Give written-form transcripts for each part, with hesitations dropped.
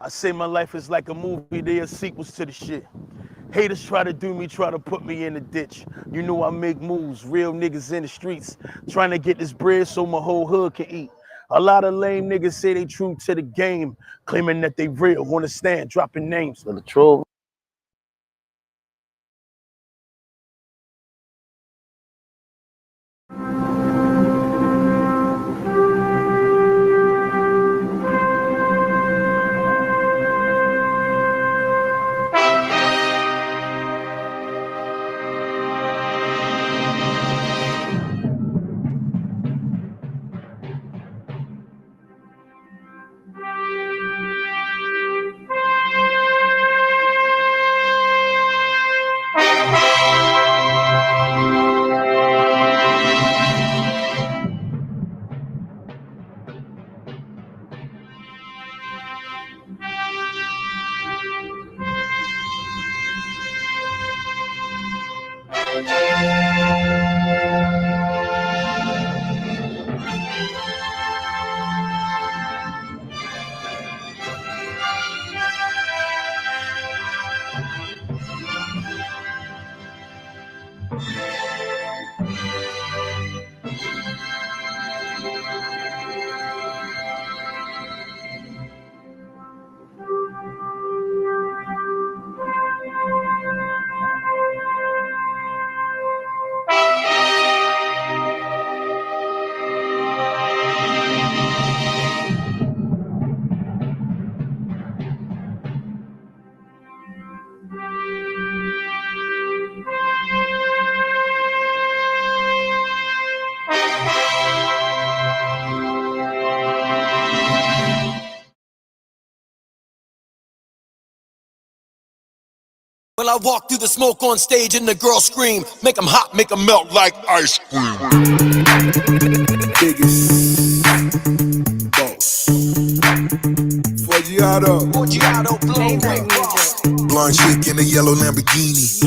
I say my life is like a movie, there are sequels to the shit. Haters try to do me, try to put me in the ditch. You know I make moves, real niggas in the streets, trying to get this bread so my whole hood can eat. A lot of lame niggas say they true to the game, claiming that they real, wanna stand, dropping names. For the troll. Well, I walk through the smoke on stage and the girls scream, make them hot, make them melt like ice cream. Biggest boss. Forgiato. Blonde chick in a yellow Lamborghini.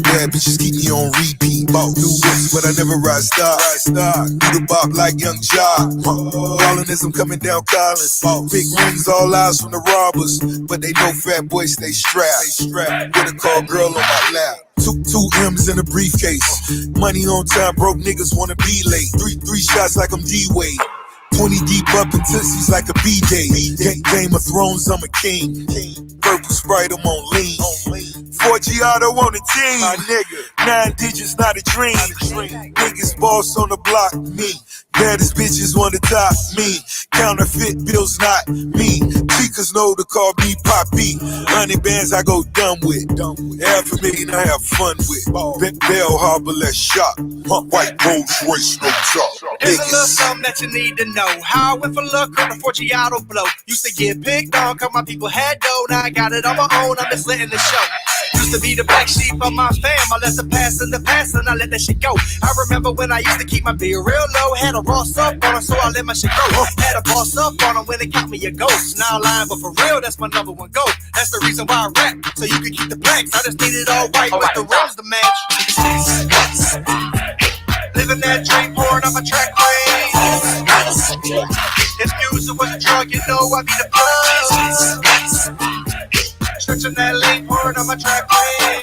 Bad bitches keep me on repeat. New whips, but I never ride stock. Do the bop like Young Jock. Ballin' as I'm coming down Collins. Big rings, all eyes from the robbers. But they know fat boys stay strapped. With a call girl on my lap. Two M's in a briefcase. Money on time, broke niggas wanna be late. Three shots like I'm D-Wade. 20 deep up in tussies like a B-Day. Game of Thrones, I'm a king. Purple Sprite, I'm on lean. Forgiato on the team. My nigga. 9 digits, not a dream. Biggest boss on the block, me. Baddest bitches wanna top me. Counterfeit bills, not me. Chicas know to call me Poppy. 100 bands I go dumb with. $500,000 I have fun with. Bell Harbor, let's shop. White Rolls Royce, no top. Here's a little something that you need to know. How I went for luck on the Forgiato blow. Used to get picked on, cause my people had dough. Now I got it on my own, I'm just letting it show. Used to be the black sheep of my fam. I let the past in the past and I let that shit go. I remember when I used to keep my beer real low. Had a boss up on her, so I let my shit go. Had a boss up on her when they caught me a ghost. Now I'm lying, but for real, that's my number one goal. That's the reason why I rap, so you can keep the blacks. I just need it all white with the rims to match. Living that dream, pouring on my track lane. If music was a drug, you know I'd be the plug. Stretching that lane, pouring on my track lane.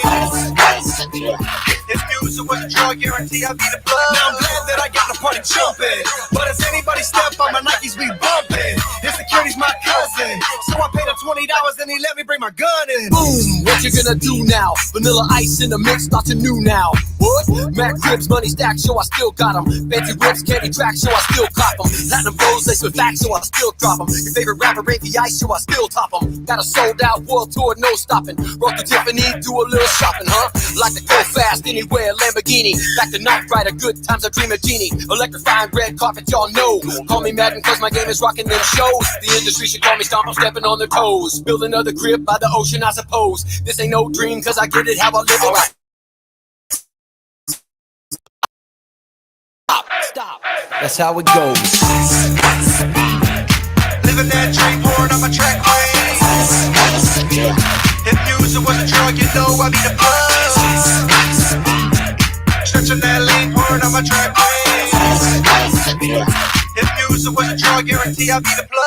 If music was a drug, guarantee I'd be the plug. Now I'm glad that I got the party jumping. But as anybody step on my Nikes, we bumping. Insecurity's my cousin, so I paid him $20 and he let me bring my gun in. Boom, what you gonna do now? Vanilla ice in the mix, starts new now. What? Mac cribs, money stack, so I still got them. Fancy whips, candy tracks, so I still cop them. Platinum bros, laced with facts, so I still drop them. Your favorite rapper, ain't the ice, so I still top them. Got a sold out world tour, no stopping. Roll to Tiffany, do a little shopping, huh? Like to go fast, anywhere, Lamborghini. Back to Night Rider, good times, I dream of genie. Electrifying red carpet, y'all know. Call me Madden, cause my game is rocking them shows. The industry should call me Stomp, I'm stepping on their toes. Build another crib by the ocean, I suppose. This ain't no dream, cause I get it how I live it. Stop. That's how it goes. Living that dream, pouring on my track lane. If music was a drug, you know I'd be the plug. Stretching that lane, pouring on my track lane. If music was a drug, guarantee I'd be the plug.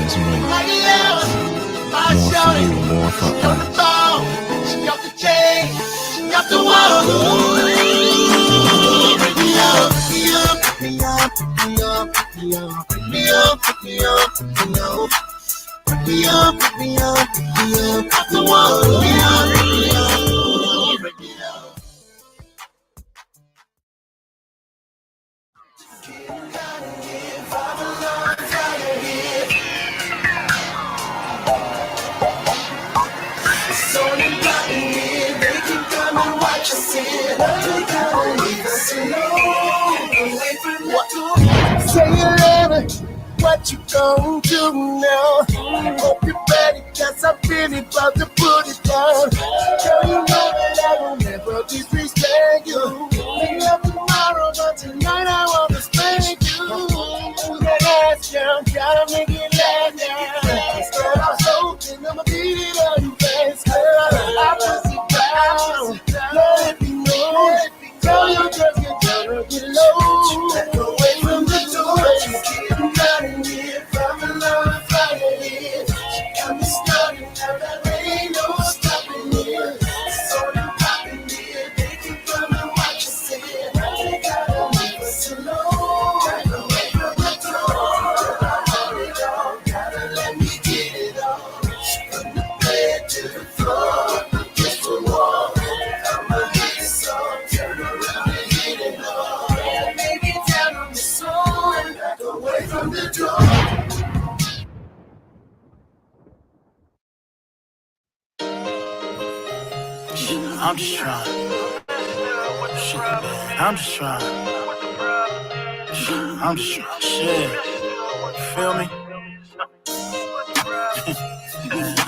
things more. More for you, more for us. She got the chain, she got the wall. Pick me up, pick me up, pick me up, pick me up, pick me up, pick me up, pick me up, pick me up, pick me up, pick me up, got the wall. Pick me up, pick me up, pick me up. Say it louder, what you gon' do now? Hope you're ready, cause I'm really about to put it down. Girl, you know that I will never disrespect you. Maybe up tomorrow, but tonight I wanna spank you. That ass down, gotta make it last now. Girl, I'm soaking, I'ma beat it on you fast, girl. I push it down, let me know. Tell your girls get down or get low. Back away from the door. She's getting out of here from the love fire here. She got me started, now there ain't no stopping here. It's on and popping here. They can come and watch us here. They gotta leave us alone. Back away from the door. I want it all, gotta let me get it all. From the bed to the floor, against the wall. I'ma hit this all, turn around and hit it all. Yeah, maybe down on the soul, back away from the door. I'm just trying. Shit, man. I'm just trying. I'm just trying. Shit. You feel me?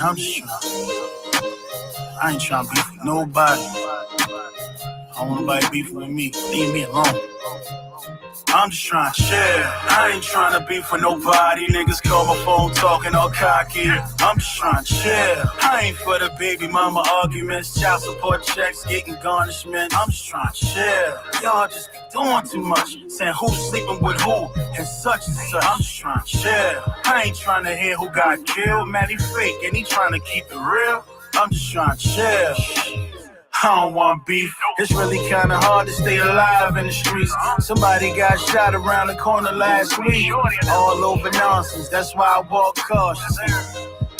I'm just trying. I ain't trying to beef with nobody. I don't want nobody beefing with me. Leave me alone. I'm just trying to chill. I ain't trying to beef with nobody. Niggas call my phone talking all cocky. I'm just trying to chill. I ain't for the baby mama arguments, child support checks, getting garnishment. I'm just trying to chill. Y'all just be doing too much, saying who's sleeping with who and such and such. I'm just trying to chill. I ain't trying to hear who got killed. Man, he fake and he trying to keep it real. I'm just trying to chill. I don't want beef. It's really kinda hard to stay alive in the streets. Somebody got shot around the corner last week. All over nonsense, that's why I walk cautious.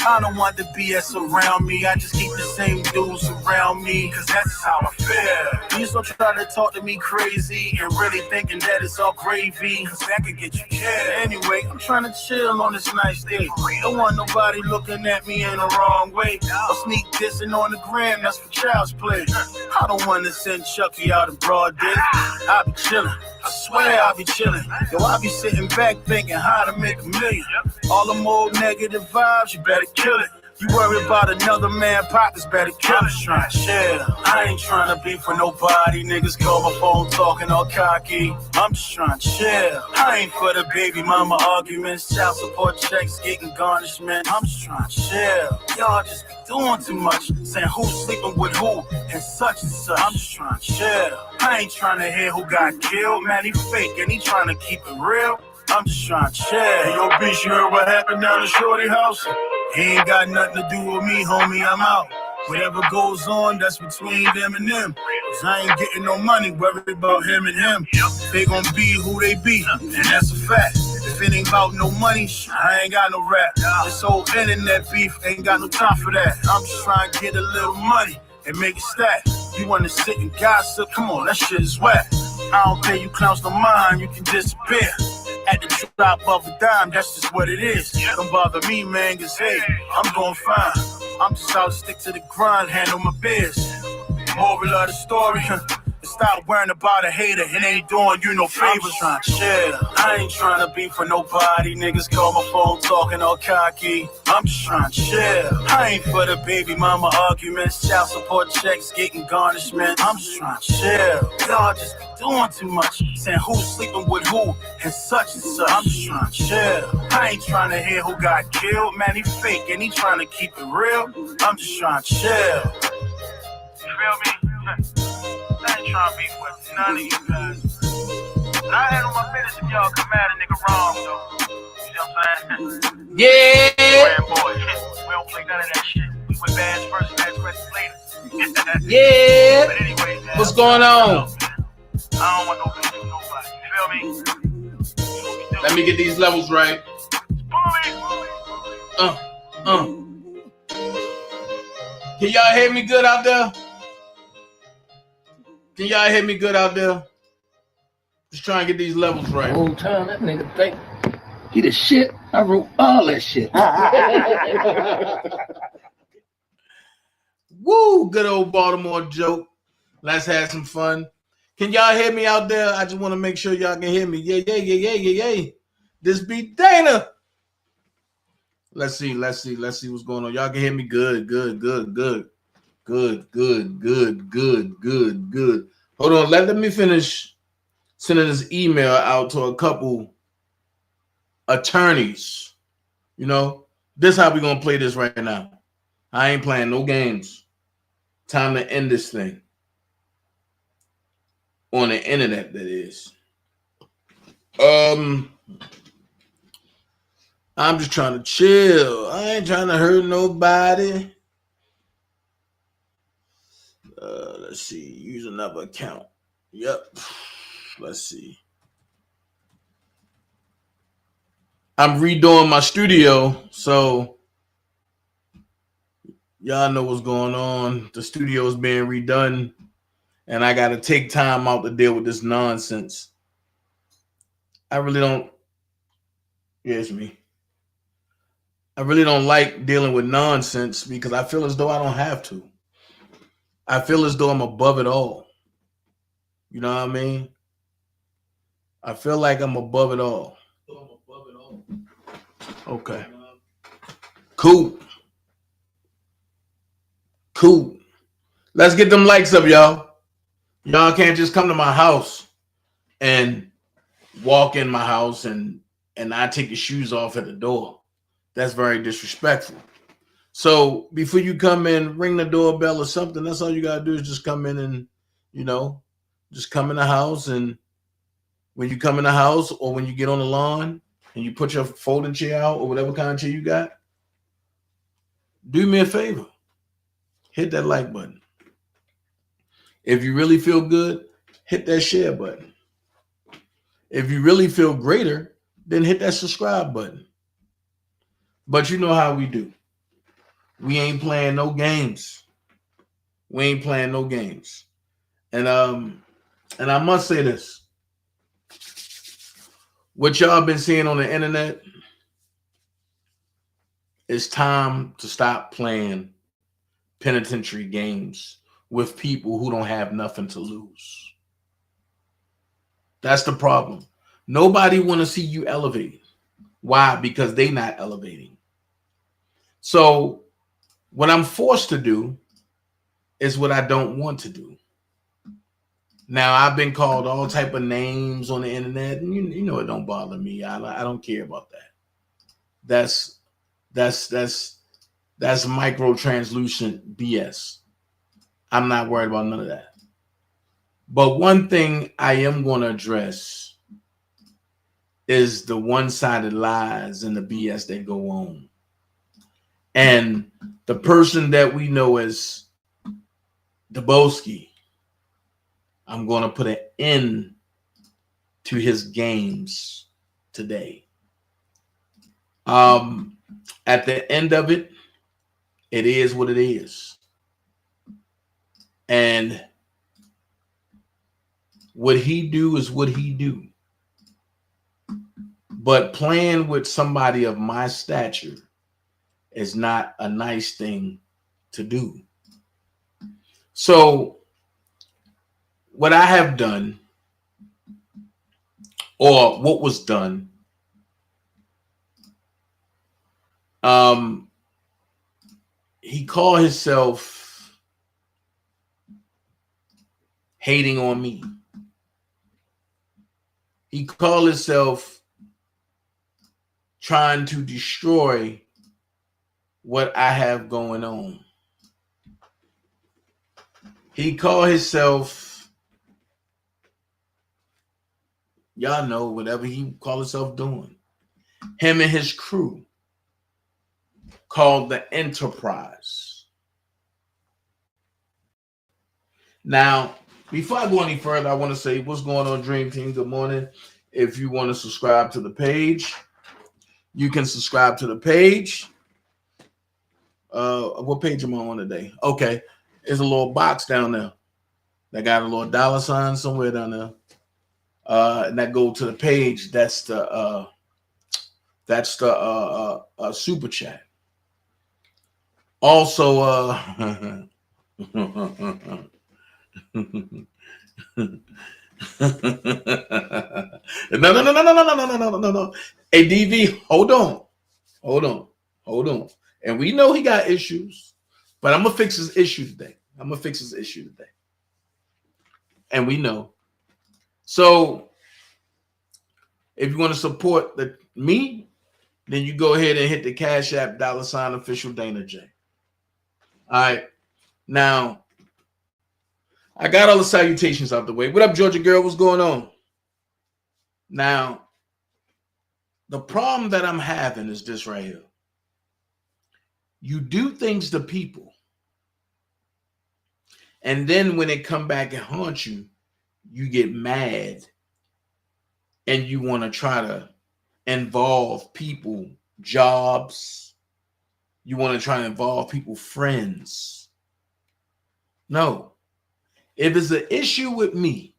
I don't want the BS around me. I just keep the same dudes around me, cause that's how I feel. Please don't try to talk to me crazy and really thinking that it's all gravy, cause that could get you killed. Anyway, I'm trying to chill on this nice day. Don't want nobody looking at me in the wrong way. Or sneak dissing on the gram, that's for child's play. I don't want to send Chucky out in broad day. I be chillin', I swear I be chillin'. Yo, I be sitting back thinking how to make a million. All them old negative vibes, you better kill it. You worry about another man pockets, better kill it. I'm just trying to chill. I ain't trying to beef with nobody. Niggas call my phone talking all cocky. I'm just trying to chill. I ain't for the baby mama arguments, child support checks, getting garnishment. I'm just trying to chill. Y'all just be doing too much, saying who's sleeping with who and such and such. I'm just trying to chill. I ain't trying to hear who got killed. Man, he fake and he trying to keep it real. I'm just trying to chill. Hey, yo, bitch, you heard what happened down the shorty house? He ain't got nothing to do with me, homie, I'm out. Whatever goes on, that's between them and them. Cause I ain't getting no money, worried about him and him. They gon' be who they be, and that's a fact. If it ain't about no money, I ain't got no rap. This whole internet beef, ain't got no time for that. I'm just trying to get a little money and make it stack. You wanna sit and gossip? Come on, that shit is whack. I don't pay you clowns no mind, you can disappear. At the drop of a dime, that's just what it is. Don't bother me, man, cause hey, I'm going fine. I'm just out to stick to the grind, handle my biz. Moral of the story, stop worrying about a hater, it ain't doing you no favors. I'm just trying to chill. I ain't trying to beef for nobody. Niggas call my phone talking all cocky. I'm just trying to chill. I ain't for the baby mama arguments, child support checks, getting garnishment. I'm just trying to chill. Y'all just be doing too much, saying who's sleeping with who and such and such. I'm just trying to chill. I ain't trying to hear who got killed. Man, he fake and he trying to keep it real. I'm just trying to chill. You feel me? I ain't trying to beef with none of you guys. And I handle my business if y'all come at a nigga wrong, though. know what I'm saying? Yeah. Grand boy. We don't play none of that shit. We with bads first, bads later. Yeah. But anyway, man, What's going on? I don't want no beef with nobody. You feel me? Let me get these levels right. Can y'all hear me good out there? Can y'all hear me good out there? Just trying to get these levels right. The whole time that nigga think he the shit. I wrote all that shit. Woo, good old Baltimore joke. Let's have some fun. Can y'all hear me out there? I just want to make sure y'all can hear me. Yeah. This be Dana. Let's see what's going on. Y'all can hear me good. Hold on, let me finish sending this email out to a couple attorneys. You know, this how we gonna play this right now. I ain't playing no games. Time to end this thing. On the internet, that is. I'm just trying to chill. I ain't trying to hurt nobody. Let's see. Use another account. Yep. Let's see. I'm redoing my studio, so y'all know what's going on. The studio is being redone, and I got to take time out to deal with this nonsense. I really don't. Yes, me. I really don't like dealing with nonsense because I feel as though I don't have to. I feel as though I'm above it all. You know what I mean? I feel like I'm above it all. Okay. Cool. Let's get them likes up, y'all. Y'all can't just come to my house and walk in my house and I take your shoes off at the door. That's very disrespectful. So before you come in, ring the doorbell or something. That's all you gotta do is just come in and, you know, just come in the house. And when you come in the house or when you get on the lawn and you put your folding chair out or whatever kind of chair you got, do me a favor. Hit that like button. If you really feel good, hit that share button. If you really feel greater, then hit that subscribe button. But you know how we do. We ain't playing no games. And I must say this. What y'all been seeing on the internet, it's time to stop playing penitentiary games with people who don't have nothing to lose. That's the problem. Nobody want to see you elevate. Why? Because they not elevating. So what I'm forced to do is what I don't want to do. Now, I've been called all type of names on the internet, and you know it don't bother me. I don't care about that. That's micro translucent BS. I'm not worried about none of that. But one thing I am going to address is the one-sided lies and the BS that go on. And the person that we know as Rainboski, I'm going to put an end to his games today. At the end of it, it is what it is. And what he do is what he do. But playing with somebody of my stature is not a nice thing to do. So what I have done, or what was done, he called himself hating on me. He called himself trying to destroy what I have going on. He called himself, y'all know, whatever he called himself doing. him and his crew, called the Enterprise. Now, before I go any further, I want to say what's going on, Dream Team. Good morning. If you want to subscribe to the page, you can subscribe to the page. What page am I on today? Okay, there's a little box down there. That got a little $sign somewhere down there. And that go to the page. That's the super chat. Also, no. Hey, DV, hold on. And we know he got issues, but I'm gonna fix his issue today. And we know. So if you want to support me, then you go ahead and hit the Cash App $ official Dana J. All right. Now, I got all the salutations out the way. What up, Georgia girl? What's going on? Now, the problem that I'm having is this right here. You do things to people, and then when it come back and haunt you, you get mad, and you want to try to involve people, jobs. You want to try to involve people, friends. No. If it's an issue with me,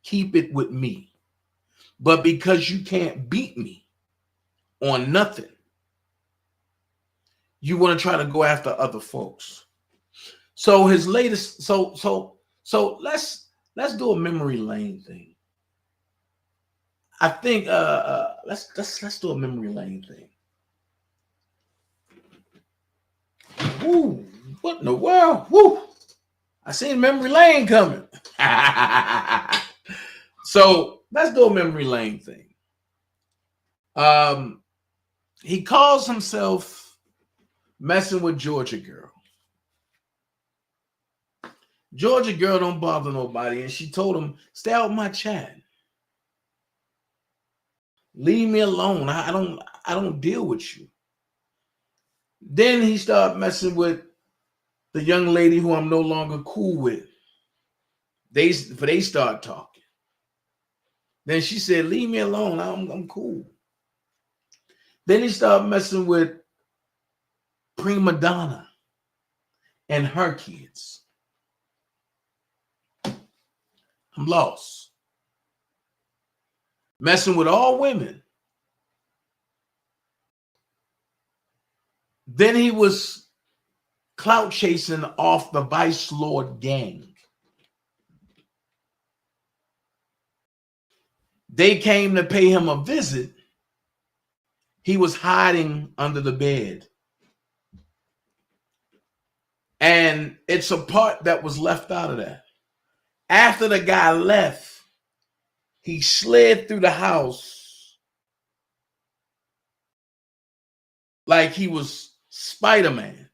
keep it with me. But because you can't beat me on nothing, you want to try to go after other folks. So his latest, so let's do a memory lane thing. I think let's do a memory lane thing. Woo, what in the world? Woo! I seen memory lane coming. So let's do a memory lane thing. He calls himself Messing with Georgia Girl. Georgia Girl don't bother nobody, and she told him, stay out my chat. Leave me alone. I don't deal with you. Then he started messing with the young lady who I'm no longer cool with. They start talking. Then she said, leave me alone. I'm cool. Then he started messing with Prima Donna and her kids. I'm lost. Messing with all women. Then he was clout chasing off the Vice Lord gang. They came to pay him a visit. He was hiding under the bed. And it's a part that was left out of that. After the guy left, he slid through the house like he was Spider-Man,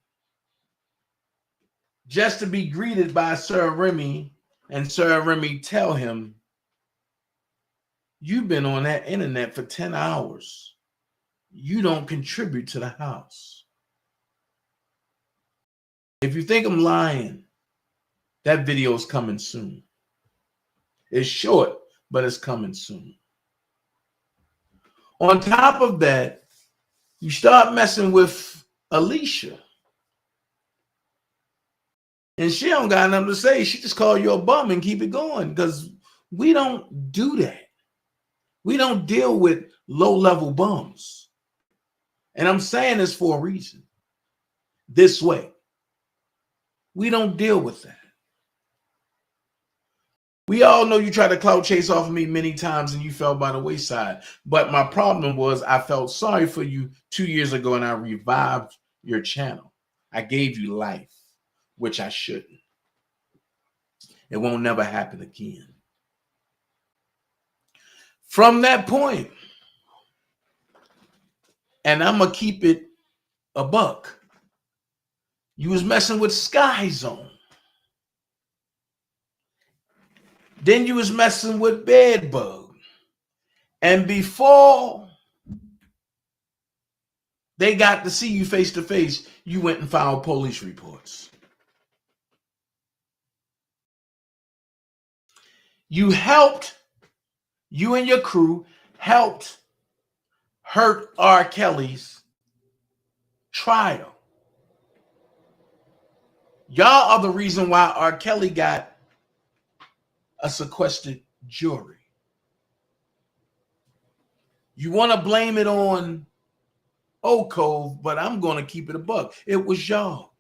just to be greeted by Sir Remy, and Sir Remy tell him, you've been on that internet for 10 hours. You don't contribute to the house. If you think I'm lying, that video is coming soon. It's short, but it's coming soon. On top of that, you start messing with Alicia. And she don't got nothing to say. She just call you a bum and keep it going, because we don't do that. We don't deal with low-level bums. And I'm saying this for a reason. This way. We don't deal with that. We all know you tried to clout chase off of me many times and you fell by the wayside. But my problem was I felt sorry for you 2 years ago and I revived your channel. I gave you life, which I shouldn't. It won't never happen again. From that point, and I'm going to keep it a buck, you was messing with Sky Zone. Then you was messing with Bedbug. And before they got to see you face to face, you went and filed police reports. You and your crew helped hurt R. Kelly's trial. Y'all are the reason why R. Kelly got a sequestered jury. You want to blame it on Oak Cove, but I'm going to keep it a buck. It was y'all.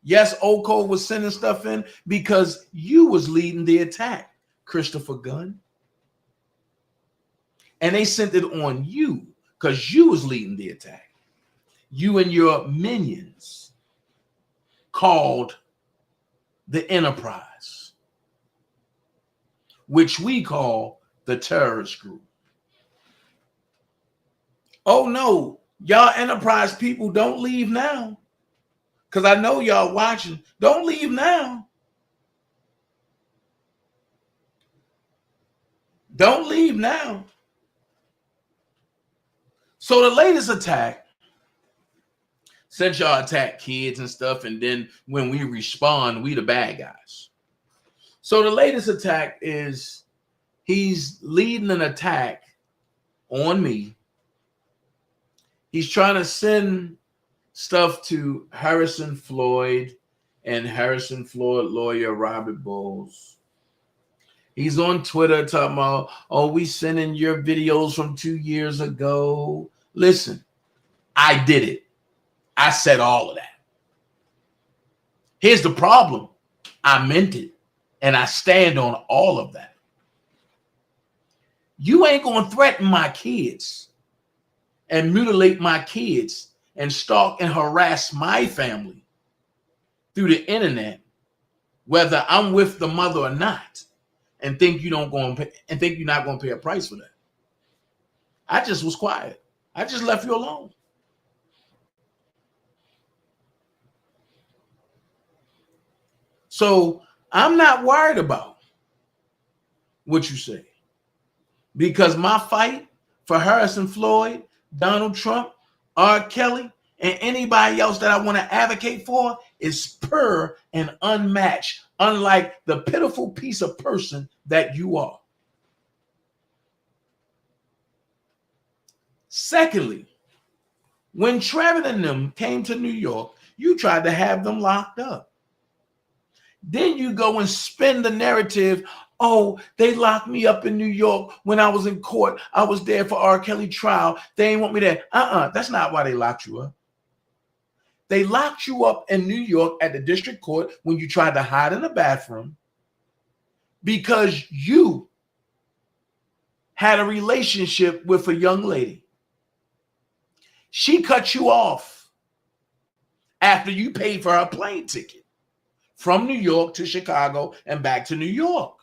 Yes, Oak Cove was sending stuff in because you was leading the attack, Christopher Gunn. And they sent it on you because you was leading the attack. You and your minions called the Enterprise, which we call the terrorist group. Oh no, y'all Enterprise people, don't leave now. Because I know y'all watching. Don't leave now. Don't leave now. So the latest attack, since y'all attack kids and stuff, and then when we respond, we the bad guys. So the latest attack is he's leading an attack on me. He's trying to send stuff to Harrison Floyd and Harrison Floyd lawyer Robert Bowles. He's on Twitter talking about, oh, we sending your videos from 2 years ago. Listen, I did it. I said all of that. Here's the problem. I meant it, and I stand on all of that. You ain't going to threaten my kids and mutilate my kids and stalk and harass my family through the internet, whether I'm with the mother or not, and think you don't go and pay, and think you're not going to pay a price for that. I just was quiet. I just left you alone. So I'm not worried about what you say, because my fight for Harrison Floyd, Donald Trump, R. Kelly, and anybody else that I want to advocate for is pure and unmatched, unlike the pitiful piece of person that you are. Secondly, when Trevor and them came to New York, you tried to have them locked up. Then you go and spin the narrative, oh, they locked me up in New York when I was in court. I was there for R. Kelly trial. They ain't want me there. That's not why they locked you up. They locked you up in New York at the district court when you tried to hide in the bathroom because you had a relationship with a young lady. She cut you off after you paid for her plane ticket from New York to Chicago and back to New York.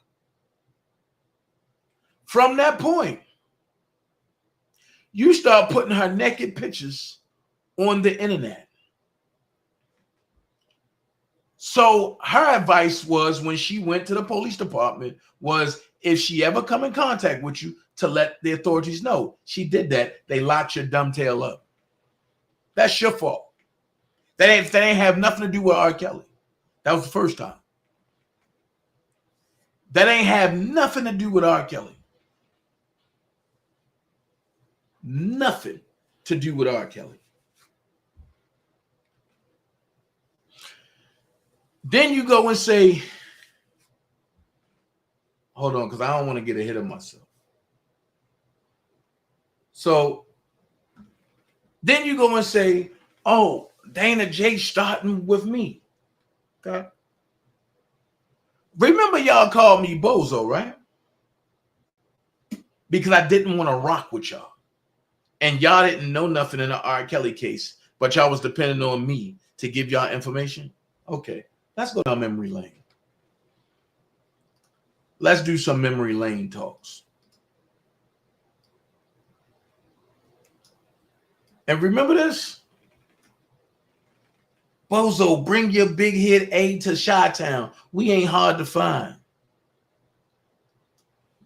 From that point, you start putting her naked pictures on the internet. So her advice was, when she went to the police department, was if she ever come in contact with you, to let the authorities know. She did that. They locked your dumb tail up. That's your fault. That ain't have nothing to do with R. Kelly. That was the first time. That ain't have nothing to do with R. Kelly. Nothing to do with R. Kelly. Then you go and say, hold on, because I don't want to get ahead of myself. So then you go and say, oh, DanaJay starting with me. Okay. Remember, y'all called me Bozo, right? Because I didn't want to rock with y'all. And y'all didn't know nothing in the R. Kelly case, but y'all was depending on me to give y'all information. Okay, let's go down memory lane. Let's do some memory lane talks. And remember this? Bozo, bring your big head aid to Chi-Town. We ain't hard to find.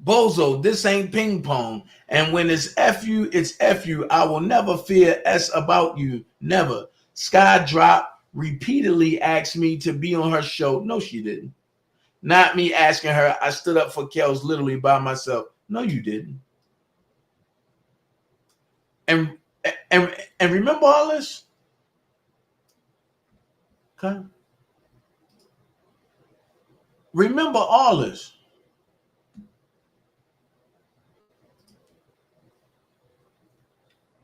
Bozo, this ain't ping pong. And when it's F you, it's F you. I will never fear S about you. Never. Sky Drop repeatedly asked me to be on her show. No, she didn't. Not me asking her. I stood up for Kels literally by myself. No, you didn't. And remember all this? Okay. Remember all this.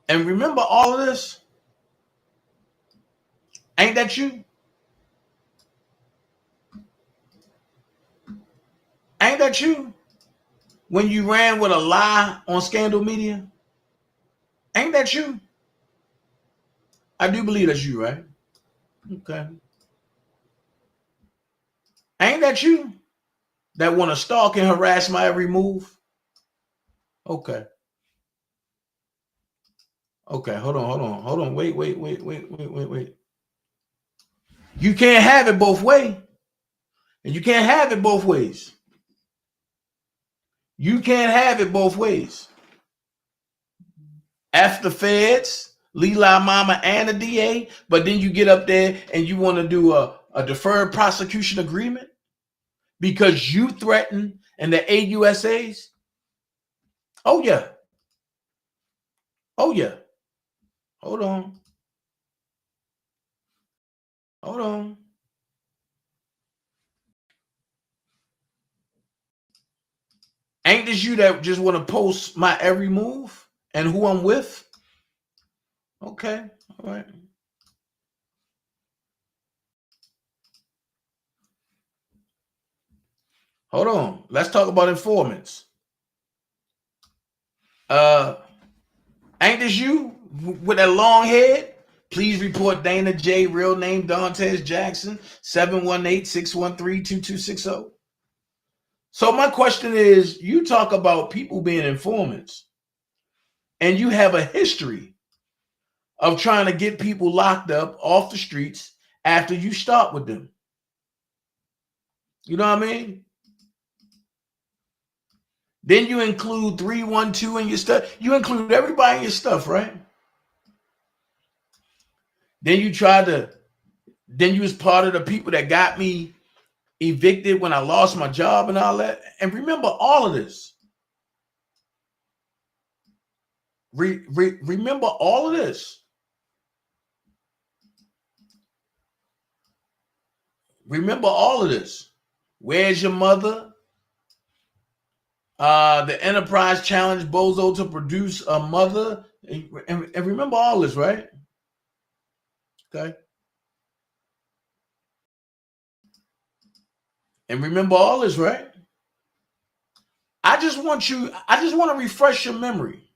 And remember all of this? Ain't that you? Ain't that you? When you ran with a lie on Scandal Media? Ain't that you? I do believe that's you, right? Okay. Ain't that you that want to stalk and harass my every move? Okay. Okay, hold on. Wait. You can't have it both ways. And you can't have it both ways. You can't have it both ways. F the feds, Lila Mama, and the DA, but then you get up there and you want to do a deferred prosecution agreement because you threaten and the AUSAs. Oh yeah. Hold on. Ain't this you that just want to post my every move and who I'm with? Okay, all right. Hold on. Let's talk about informants. Ain't this you with that long head? Please report DanaJay, real name daintezjackson, 718-613-2260. So my question is, you talk about people being informants, and you have a history of trying to get people locked up off the streets after you start with them. You know what I mean? Then you include 312 in your stuff. You include everybody in your stuff, right? Then you was part of the people that got me evicted when I lost my job and all that. And remember all of this. Remember all of this. Remember all of this. Where's your mother? The Enterprise challenged Bozo to produce a mother. And remember all this, right? Okay. And remember all this, right? I just want to refresh your memory.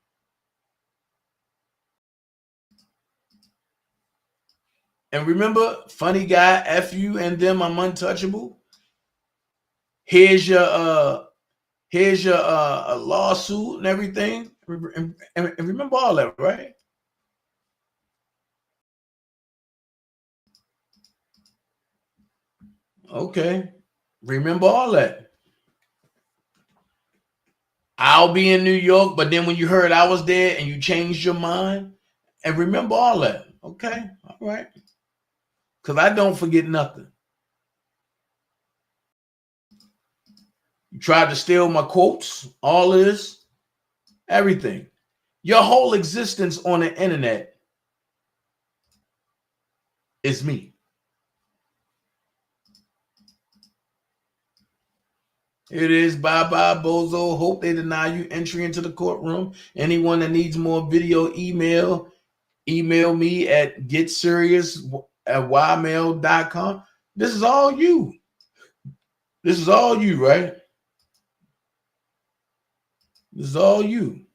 And remember, funny guy, F you and them, I'm untouchable. Here's your lawsuit and everything. And remember all that, right? Okay. Remember all that. I'll be in New York, but then when you heard I was there and you changed your mind, and remember all that. Okay. All right. Because I don't forget nothing. You tried to steal my quotes, all of this, everything. Your whole existence on the internet is me. Here it is. Bye-bye, Bozo. Hope they deny you entry into the courtroom. Anyone that needs more video, email me at getserious@ymail.com. This is all you. This is all you, right? This is all you.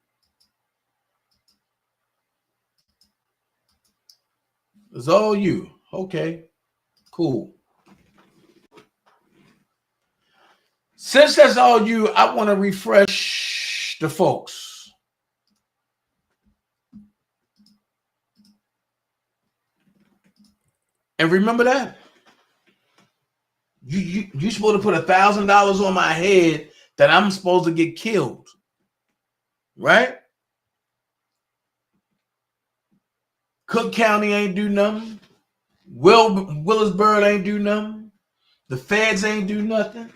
It's all you. Okay, cool. Since that's all you, I want to refresh the folks. And remember that? You're supposed to put $1,000 on my head that I'm supposed to get killed, right? Cook County ain't do nothing. Willisburg ain't do nothing. The feds ain't do nothing.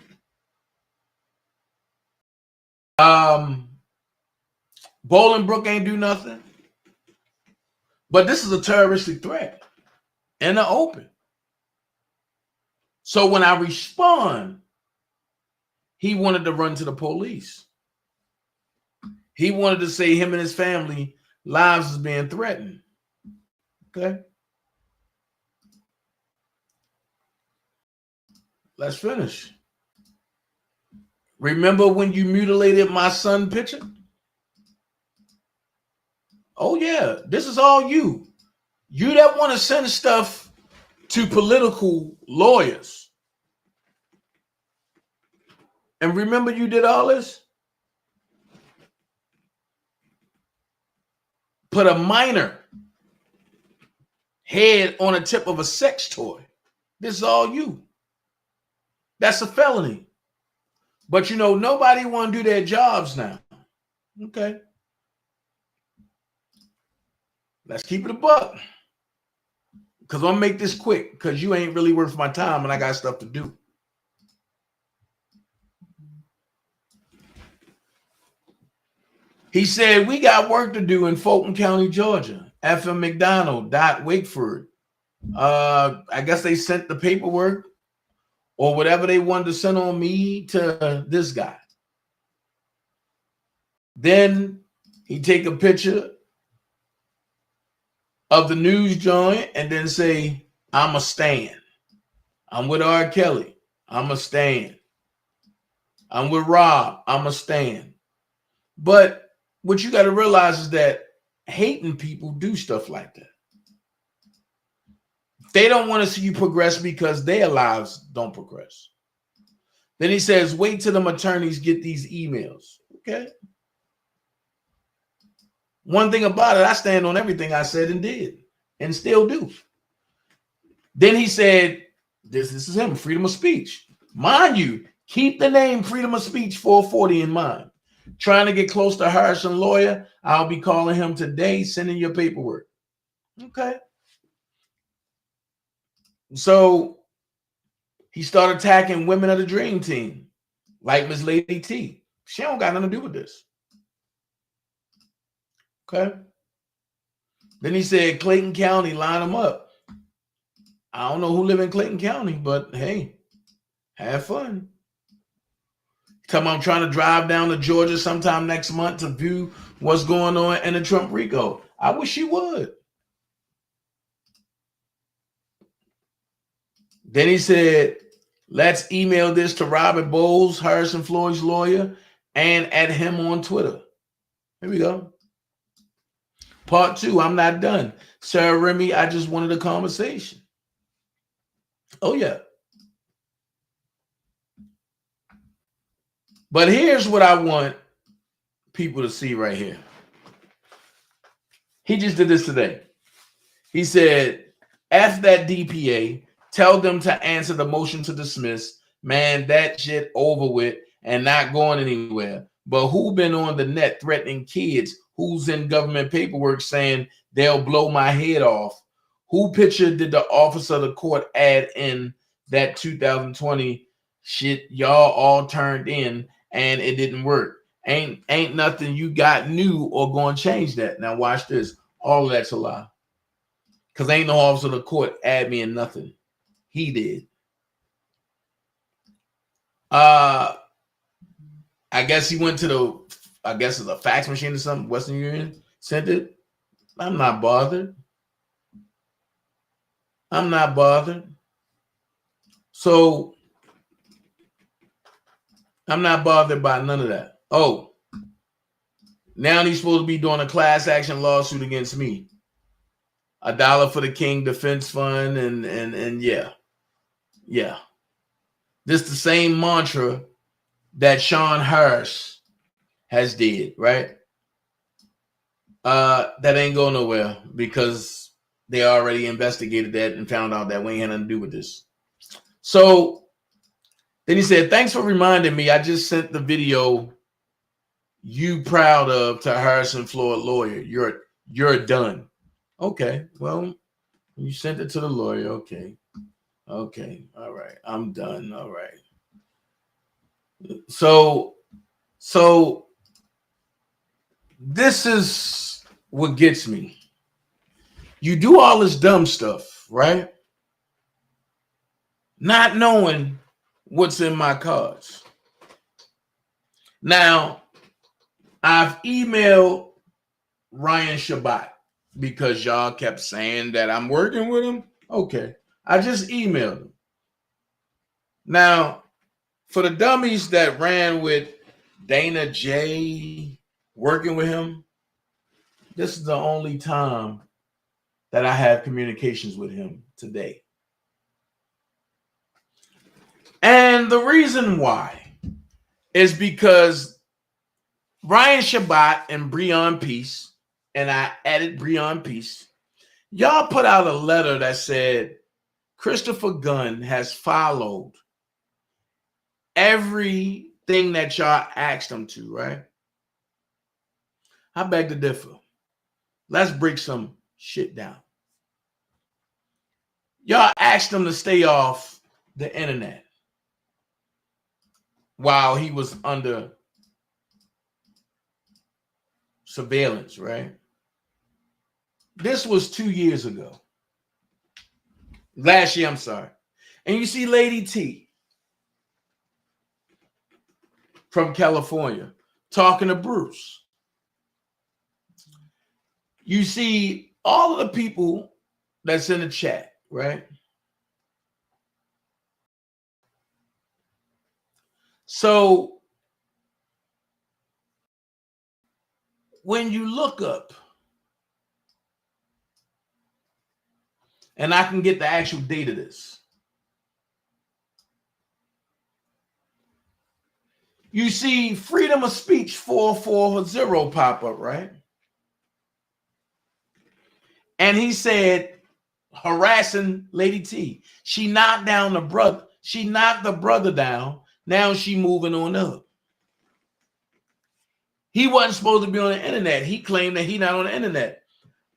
Bolingbrook ain't do nothing. But this is a terroristic threat in the open. So when I respond, he wanted to run to the police. He wanted to say him and his family lives is being threatened. Okay. Let's finish. Remember when you mutilated my son picture? Oh yeah, this is all you. You that want to send stuff to political lawyers. And remember you did all this? Put a minor head on the tip of a sex toy. This is all you. That's a felony. But you know, nobody want to do their jobs now. Okay. Let's keep it a buck. Because I'm going to make this quick because you ain't really worth my time and I got stuff to do. He said, we got work to do in Fulton County, Georgia. FM McDonald, Dot Wakeford. I guess they sent the paperwork or whatever they wanted to send on me to this guy. Then he take a picture of the news joint and then say, I'm a stand. I'm with R. Kelly. I'm a stand. I'm with Rob. I'm a stand. But what you got to realize is that hating people do stuff like that. They don't want to see you progress because their lives don't progress. Then he says, wait till them attorneys get these emails. Okay. One thing about it, I stand on everything I said and did and still do. Then he said, this is him, freedom of speech. Mind you, keep the name Freedom of Speech 440 in mind. Trying to get close to Harrison lawyer, I'll be calling him today, sending your paperwork. Okay. So he started attacking women of the dream team, like Miss Lady T. She don't got nothing to do with this. Okay. Then he said, Clayton County, line them up. I don't know who live in Clayton County, but hey, have fun. Tell me I'm trying to drive down to Georgia sometime next month to view what's going on in the Trump RICO. I wish you would. Then he said, let's email this to Robert Bowles, Harrison Floyd's lawyer, and add him on Twitter. Here we go. Part 2, I'm not done. Sarah Remy, I just wanted a conversation. Oh, yeah. But here's what I want people to see right here. He just did this today. He said, F that DPA, tell them to answer the motion to dismiss. Man, that shit over with and not going anywhere. But who been on the net threatening kids? Who's in government paperwork saying they'll blow my head off? Who picture did the officer of the court add in that 2020 shit y'all all turned in and it didn't work? Ain't nothing you got new or going to change that. Now watch this. All of that's a lie. Because ain't no officer of the court add me in nothing. He did. I guess he went to the, I guess it's a fax machine or something, Western Union, sent it. I'm not bothered. I'm not bothered. So I'm not bothered by none of that. Oh, now he's supposed to be doing a class action lawsuit against me. $1 for the King Defense Fund and yeah. Yeah. This the same mantra that Sean Harris has did, right? That ain't going nowhere because they already investigated that and found out that we ain't had nothing to do with this. So Then he said, thanks for reminding me. I just sent the video you proud of to Harrison Floyd lawyer. You're done. Okay, well, you sent it to the lawyer. Okay, all right, I'm done. All right. So this is what gets me. You do all this dumb stuff, right? Not knowing what's in my cards. Now, I've emailed Ryan Shabbat because y'all kept saying that I'm working with him. Okay, I just emailed him. Now, for the dummies that ran with DanaJay working with him, this is the only time that I have communications with him today. And the reason why is because Ryan Shabbat and Breon Peace, and I added Breon Peace, y'all put out a letter that said Christopher Gunn has followed everything that y'all asked him to, right? I beg to differ. Let's break some shit down. Y'all asked him to stay off the internet while he was under surveillance, right? This was 2 years ago. Last year, I'm sorry. And you see Lady T from California talking to Bruce. You see all of the people that's in the chat, right? So when you look up, and I can get the actual date of this, you see Freedom of Speech 440 pop up, right? And he said, harassing Lady T. She knocked down the brother. She knocked the brother down. Now she moving on up. He wasn't supposed to be on the internet. He claimed that he not on the internet.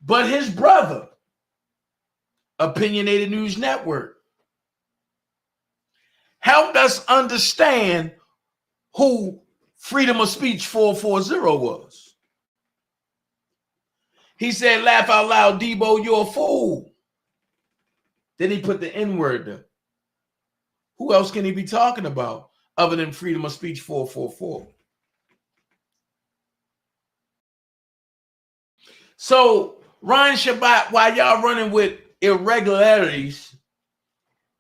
But his brother, Opinionated News Network, helped us understand who Freedom of Speech 440 was. He said, laugh out loud, Debo, you're a fool. Then he put the N-word there. Who else can he be talking about other than Freedom of Speech 444? So Ryan Shabbat, while y'all running with irregularities,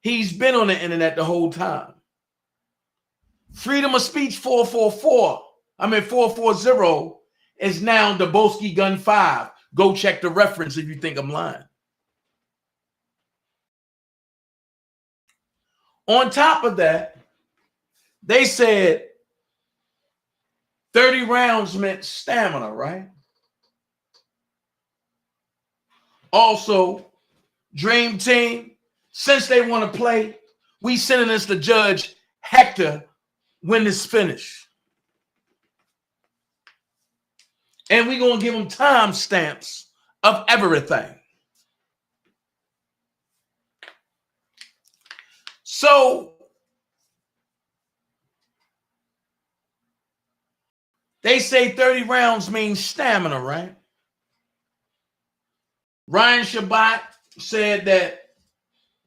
he's been on the internet the whole time. Freedom of Speech 440 is now Daboski Gun 5. Go check the reference if you think I'm lying. On top of that, they said 30 rounds meant stamina, right? Also, Dream Team, since they want to play, we sending this to Judge Hector when it's finished. And we're going to give them timestamps of everything. So they say 30 rounds means stamina, right? Ryan Shabbat said that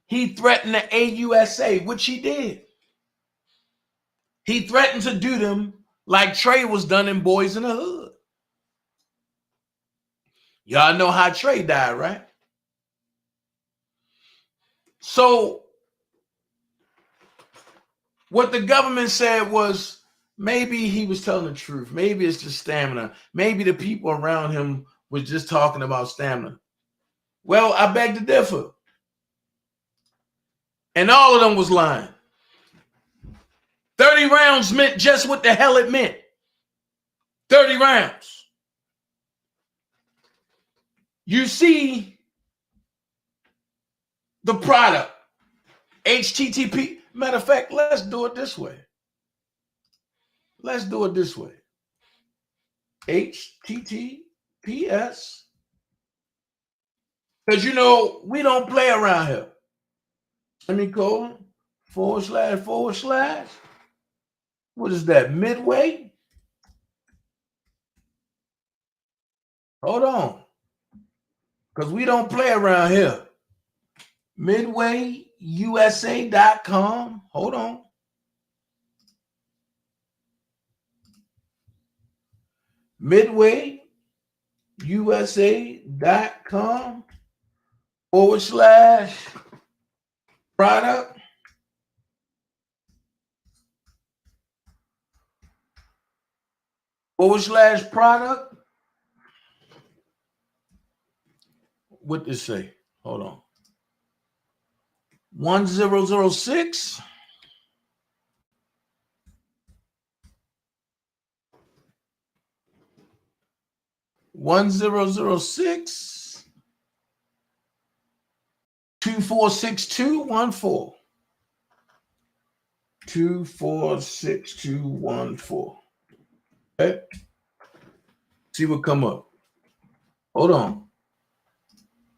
he threatened the AUSA, which he did. He threatened to do them like Trey was done in Boys in the Hood. Y'all know how Trey died, right? So what the government said was maybe he was telling the truth. Maybe it's just stamina. Maybe the people around him was just talking about stamina. Well, I beg to differ. And all of them was lying. 30 rounds meant just what the hell it meant. 30 rounds. You see the product, HTTP. Matter of fact, let's do it this way. Let's do it this way. HTTPS. Because, you know, we don't play around here. Let me go / What is that? Midway? Hold on. Because we don't play around here. MidwayUSA.com. Hold on. MidwayUSA.com / product. / product. What does it say? Hold on. 1006. (1006) 246214. 246214. Okay. See what come up. Hold on.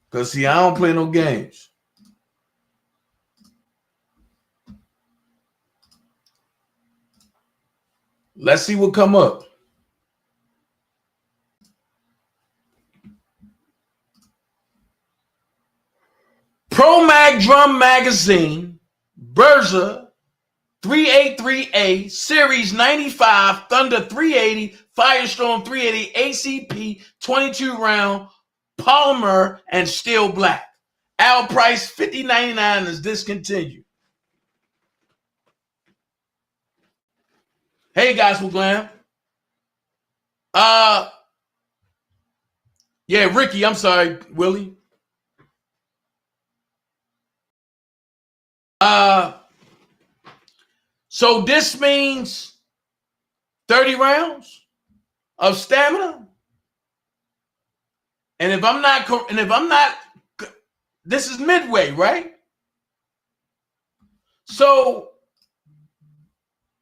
Because see, I don't play no games. Let's see what come up. Pro Mag Drum Magazine, Berza 383A, Series 95, Thunder 380, Firestorm 380, ACP, 22 round, polymer, and steel black. Our price $50.99 is discontinued. Hey guys, we're glam. Yeah, Ricky, I'm sorry, Willie. So this means 30 rounds of stamina. And if I'm not, this is Midway, right? So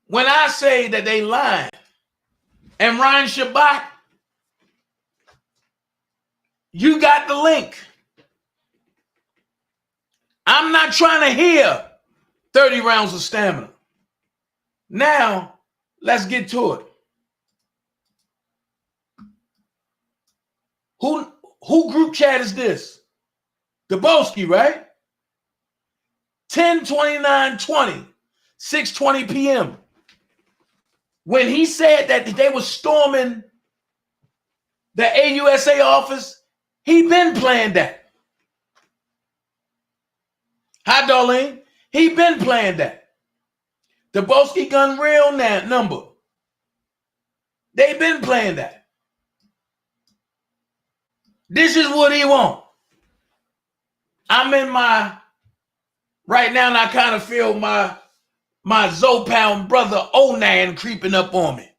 when I say that they lying, and Ryan Shabbat, you got the link. I'm not trying to hear 30 rounds of stamina. Now, let's get to it. Who group chat is this? Rainboski, right? 10/29/20, 6:20 p.m. When he said that they were storming the AUSA office, he been playing that. Hi, Darlene. He been playing that. The Rainboski gun real number. They been playing that. This is what he want. I'm in my, right now, and I kind of feel my Zopound brother Onan creeping up on me.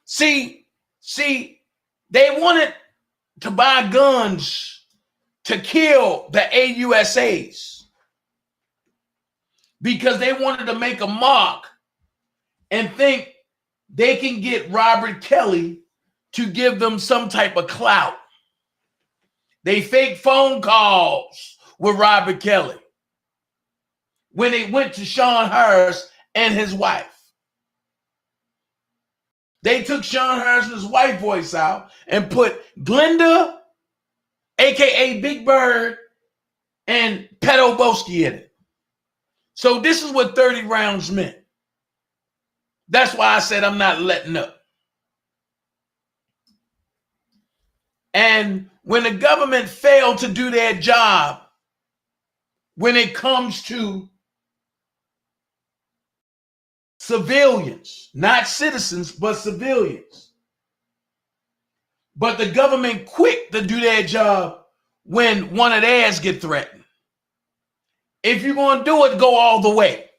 See, they wanted to buy guns to kill the AUSAs because they wanted to make a mark and think they can get Robert Kelly to give them some type of clout. They fake phone calls with Robert Kelly when they went to Sean Harris and his wife. They took Sean Harris and his wife voice out and put Glenda, aka Big Bird, and Pedo Boski in it. So this is what 30 rounds meant. That's why I said I'm not letting up. And when the government failed to do their job, when it comes to civilians, not citizens, but civilians, but the government quick to do their job when one of theirs get threatened. If you're going to do it, go all the way.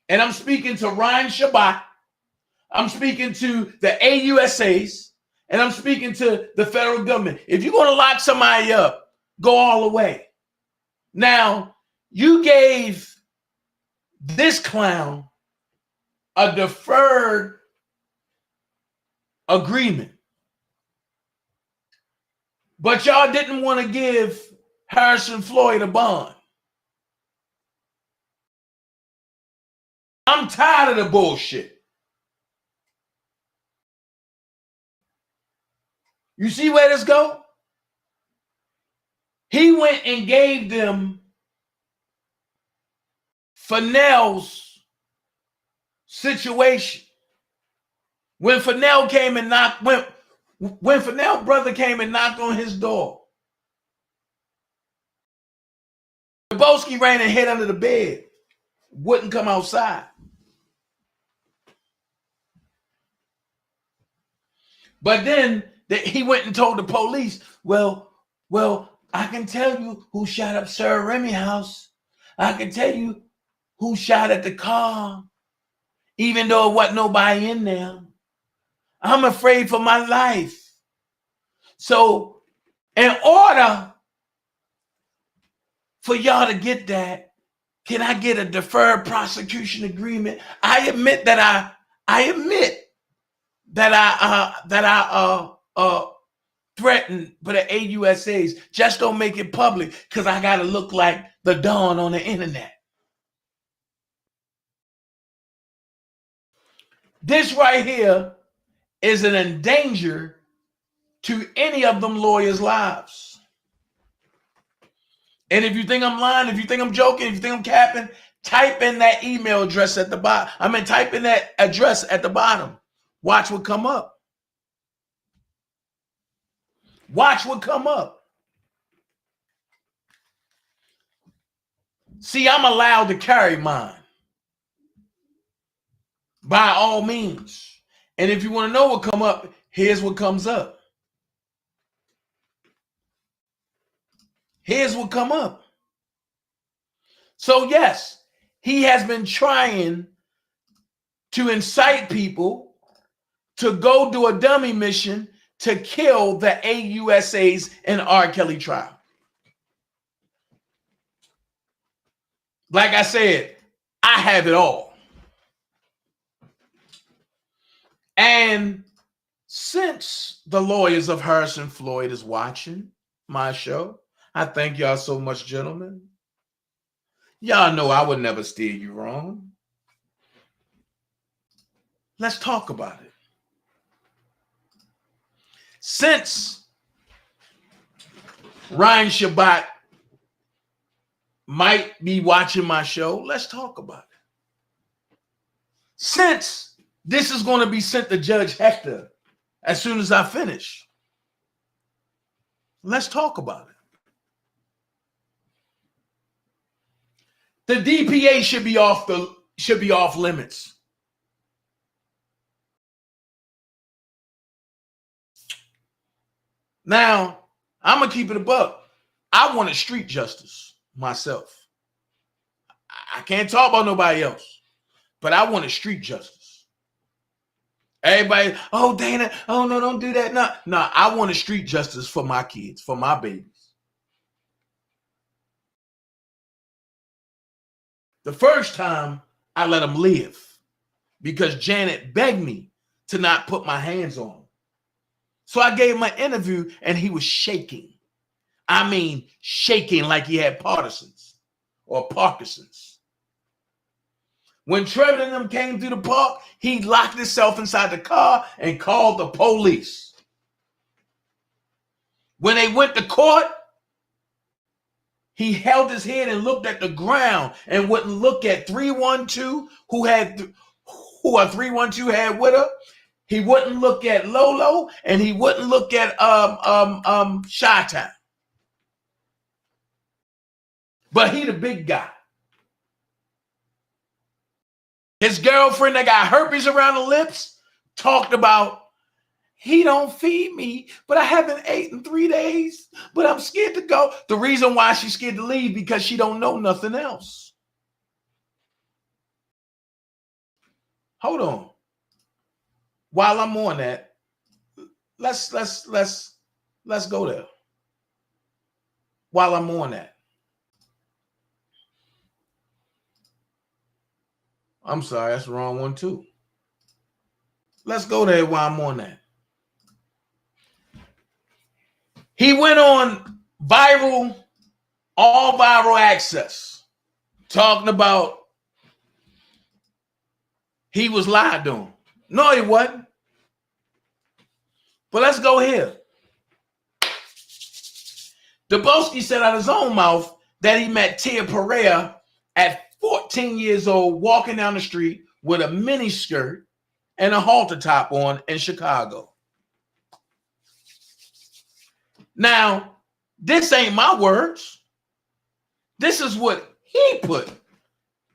And I'm speaking to Ryan Shabbat. I'm speaking to the AUSAs. And I'm speaking to the federal government. If you're going to lock somebody up, go all the way. Now, you gave this clown a deferred agreement, but y'all didn't want to give Harrison Floyd a bond. I'm tired of the bullshit. You see where this go? He went and gave them Fennell's situation. When Fennell came and knocked, when Fennell brother came and knocked on his door, Rainboski ran and hid under the bed, wouldn't come outside. But then he went and told the police, well, I can tell you who shot up Sarah Remy house. I can tell you who shot at the car, even though it wasn't nobody in there. I'm afraid for my life. So in order for y'all to get that, can I get a deferred prosecution agreement? I admit that I threatened for the AUSAs. Just don't make it public because I gotta look like the Dawn on the internet. This right here is an endanger to any of them lawyers' lives. And if you think I'm lying, if you think I'm joking, if you think I'm capping, type in that email address at the bottom. Type in that address at the bottom. Watch what come up. Watch what come up. See, I'm allowed to carry mine. By all means. And if you want to know what come up, here's what comes up. Here's what come up. So yes, he has been trying to incite people to go do a dummy mission to kill the AUSAs in R. Kelly trial. Like I said, I have it all. And since the lawyers of Harrison Floyd is watching my show, I thank y'all so much, gentlemen. Y'all know I would never steer you wrong. Let's talk about it. Since Ryan Shabbat might be watching my show, let's talk about it. Since this is going to be sent to Judge Hector as soon as I finish, let's talk about it. The DPA should be off limits. Now, I'm gonna keep it a buck. I want a street justice myself. I can't talk about nobody else, but I want a street justice. Everybody, oh Dana, oh no, don't do that. No, I want a street justice for my kids, for my babies. The first time I let him live because Janet begged me to not put my hands on him. So I gave him an interview and he was shaking. I mean, shaking like he had Parkinson's. When Trevor and them came through the park, he locked himself inside the car and called the police. When they went to court, he held his head and looked at the ground and wouldn't look at 312 who a 312 had with her. He wouldn't look at Lolo and he wouldn't look at Chi-Town. But he the big guy. His girlfriend that got herpes around the lips talked about, he don't feed me, but I haven't ate in 3 days, but I'm scared to go. The reason why she's scared to leave because she don't know nothing else. Hold on. While I'm on that, let's go there. While I'm on that. I'm sorry, that's the wrong one too. Let's go there while I'm on that. He went on viral, all viral access, talking about he was lied to him. No, he wasn't. But let's go here. Rainboski said out of his own mouth that he met Tia Pereira at 14 years old walking down the street with a mini skirt and a halter top on in Chicago. Now, this ain't my words. This is what he put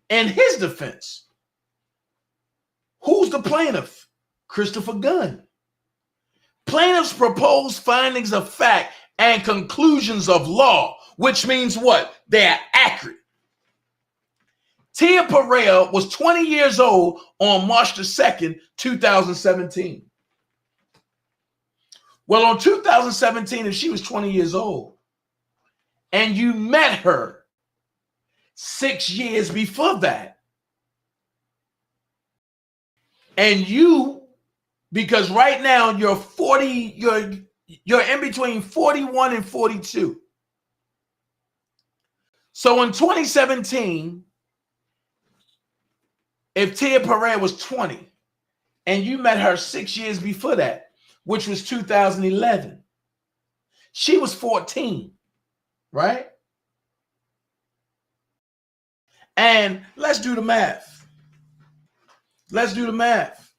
in his defense. Who's the plaintiff? Christopher Gunn. Plaintiffs propose findings of fact and conclusions of law, which means what? They are accurate. Tia Pereira was 20 years old on March the 2nd, 2017. Well, on 2017, if she was 20 years old and you met her 6 years before that, and you, because right now you're 40, you're in between 41 and 42. So in 2017, if Tia Pereira was 20 and you met her 6 years before that, which was 2011, she was 14, right? And let's do the math. Let's do the math.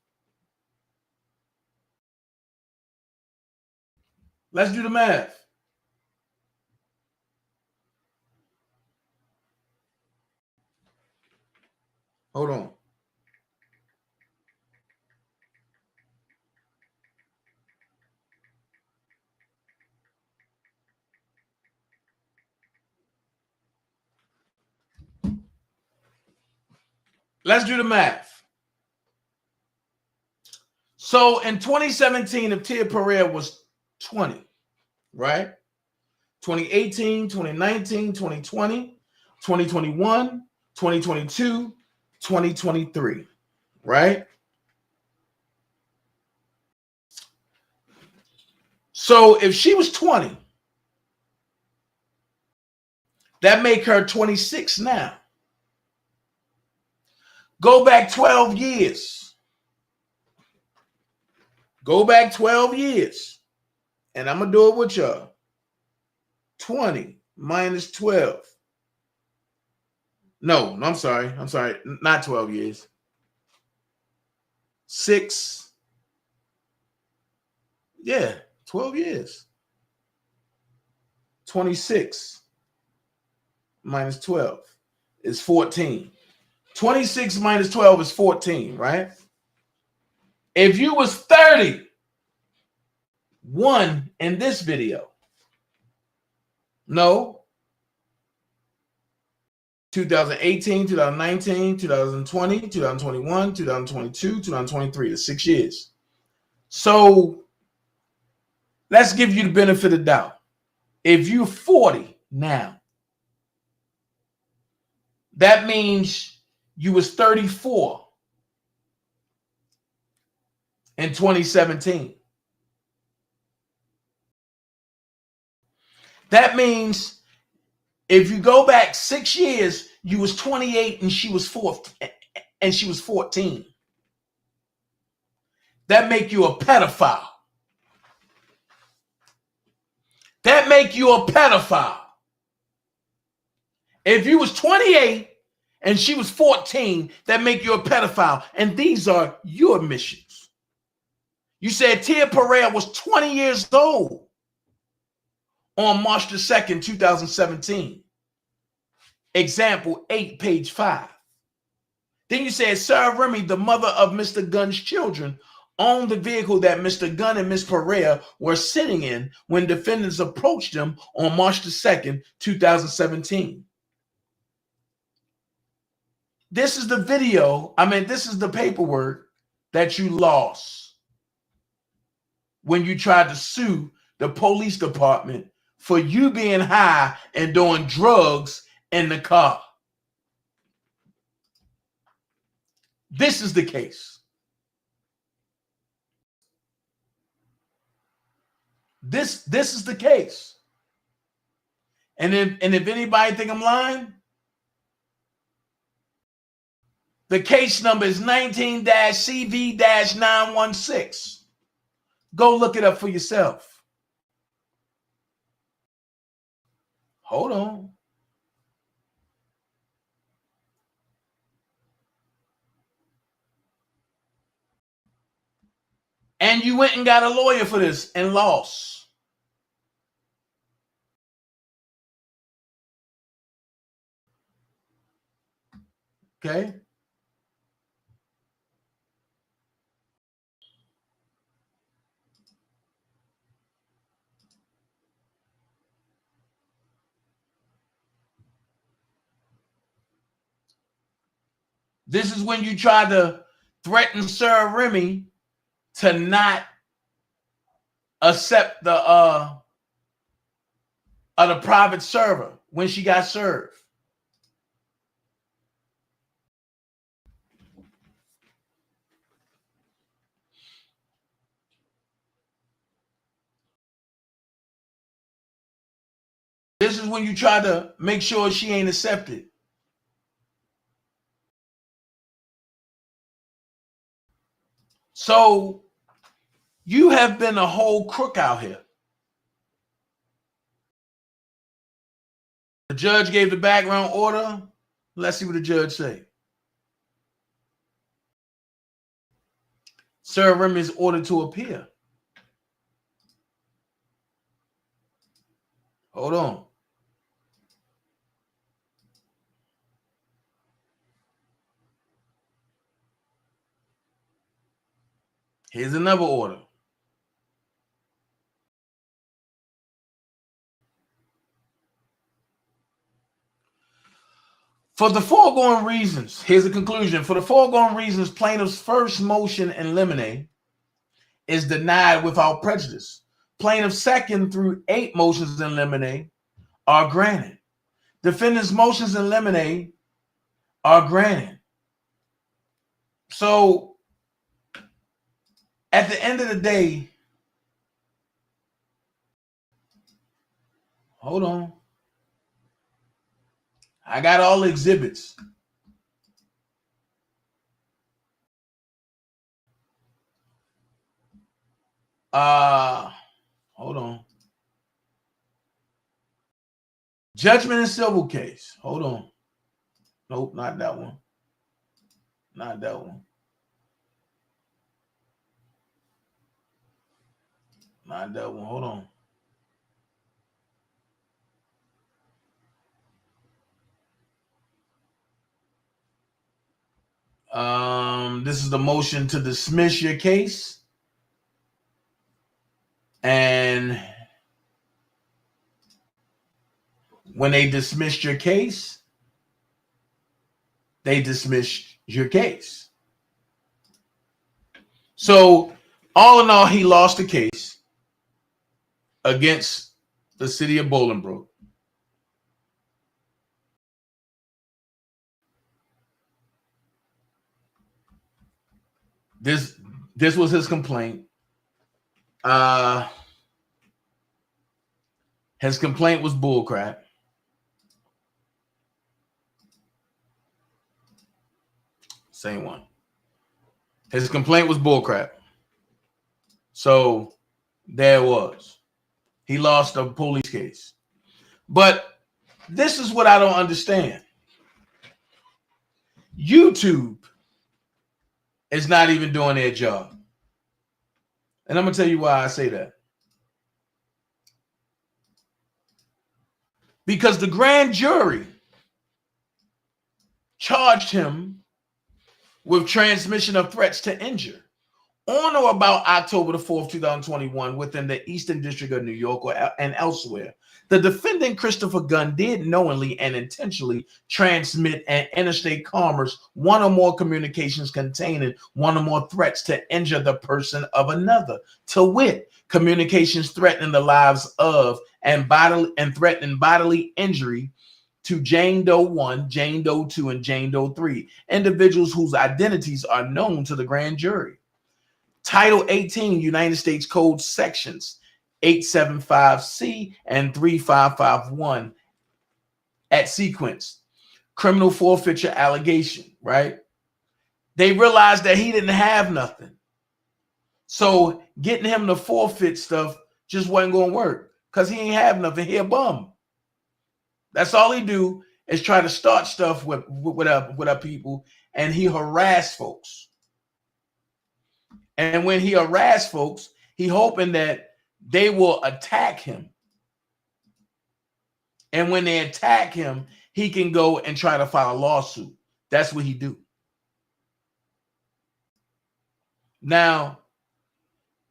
Let's do the math. Hold on. Let's do the math. So in 2017, if Tia Pereira was 20, right? 2018, 2019, 2020, 2021, 2022, 2023, right? So if she was 20, that make her 26 now. Go back 12 years. Go back 12 years. And I'm going to do it with y'all. 20 minus 12. No, I'm sorry. I'm sorry. Not 12 years. 6. Yeah, 12 years. 26 minus 12 is 14. 26 minus 12 is 14, right? If you was 31 in this video, no, 2018, 2019, 2020, 2021, 2022, 2023, that's 6 years. So let's give you the benefit of the doubt. If you're 40 now, that means you was 34 in 2017. That means if you go back 6 years, you was 28 and she was 14. That make you a pedophile. That make you a pedophile. If you was 28 and she was 14, that make you a pedophile. And these are your admissions. You said Tia Pereira was 20 years old on March the 2nd, 2017. Example 8, page 5. Then you said Sarah Remy, the mother of Mr. Gunn's children, owned the vehicle that Mr. Gunn and Ms. Pereira were sitting in when defendants approached them on March the 2nd, 2017. This is the video, this is the paperwork that you lost when you tried to sue the police department for you being high and doing drugs in the car. This is the case. This is the case. And if anybody think I'm lying, the case number is 19-CV-916. Go look it up for yourself. Hold on. And you went and got a lawyer for this and lost. Okay. This is when you try to threaten Sarah Remy to not accept the private server when she got served. This is when you try to make sure she ain't accepted. So you have been a whole crook out here. The judge gave the background order. Let's see what the judge say. Sarah Remy is ordered to appear. Hold on. Here's another order. For the foregoing reasons, here's a conclusion. For the foregoing reasons, plaintiff's first motion in limine is denied without prejudice. Plaintiff's second through 8 motions in limine are granted. Defendant's motions in limine are granted. So at the end of the day, hold on. I got all the exhibits. Hold on. Judgment in civil case. Hold on. Nope, not that one. Not that one. Not that one. Hold on. This is the motion to dismiss your case. And when they dismissed your case, they dismissed your case. So all in all, he lost the case against the city of Bolingbrook. This was his complaint. His complaint was bullcrap. Same one. His complaint was bullcrap. So there it was. He lost a police case. But this is what I don't understand. YouTube is not even doing their job. And I'm going to tell you why I say that. Because the grand jury charged him with transmission of threats to injure on or about October the 4th, 2021, within the Eastern District of New York and elsewhere. The defendant, Christopher Gunn, did knowingly and intentionally transmit an interstate commerce one or more communications containing one or more threats to injure the person of another, to wit, communications threatening the lives of and threatening bodily injury to Jane Doe 1, Jane Doe 2, and Jane Doe 3, individuals whose identities are known to the grand jury. Title 18, United States Code sections 875C and 3551 at sequence. Criminal forfeiture allegation, right? They realized that he didn't have nothing. So getting him to forfeit stuff just wasn't going to work because he ain't have nothing. He a bum. That's all he do is try to start stuff with our people, and he harass folks. And when he harass folks, he hoping that they will attack him. And when they attack him, he can go and try to file a lawsuit. That's what he do. Now,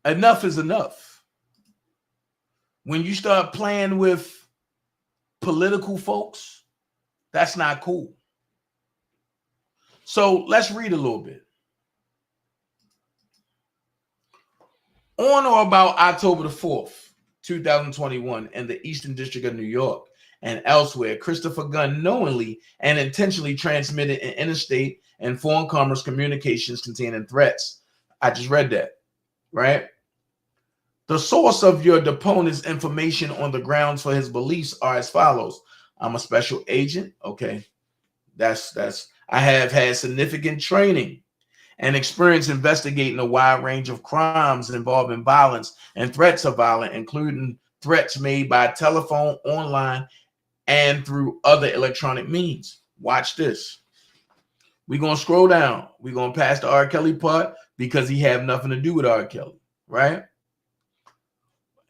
enough is enough. When you start playing with political folks, that's not cool. So let's read a little bit. On or about October the 4th, 2021, in the Eastern District of New York and elsewhere, Christopher Gunn knowingly and intentionally transmitted in interstate and foreign commerce communications containing threats. I just read that, right? The source of your deponent's information on the grounds for his beliefs are as follows. I'm a special agent. Okay. I have had significant training and experience investigating a wide range of crimes involving violence and threats of violence, including threats made by telephone, online, and through other electronic means. Watch this. We're going to scroll down. We're going to pass the R. Kelly part because he have nothing to do with R. Kelly, right?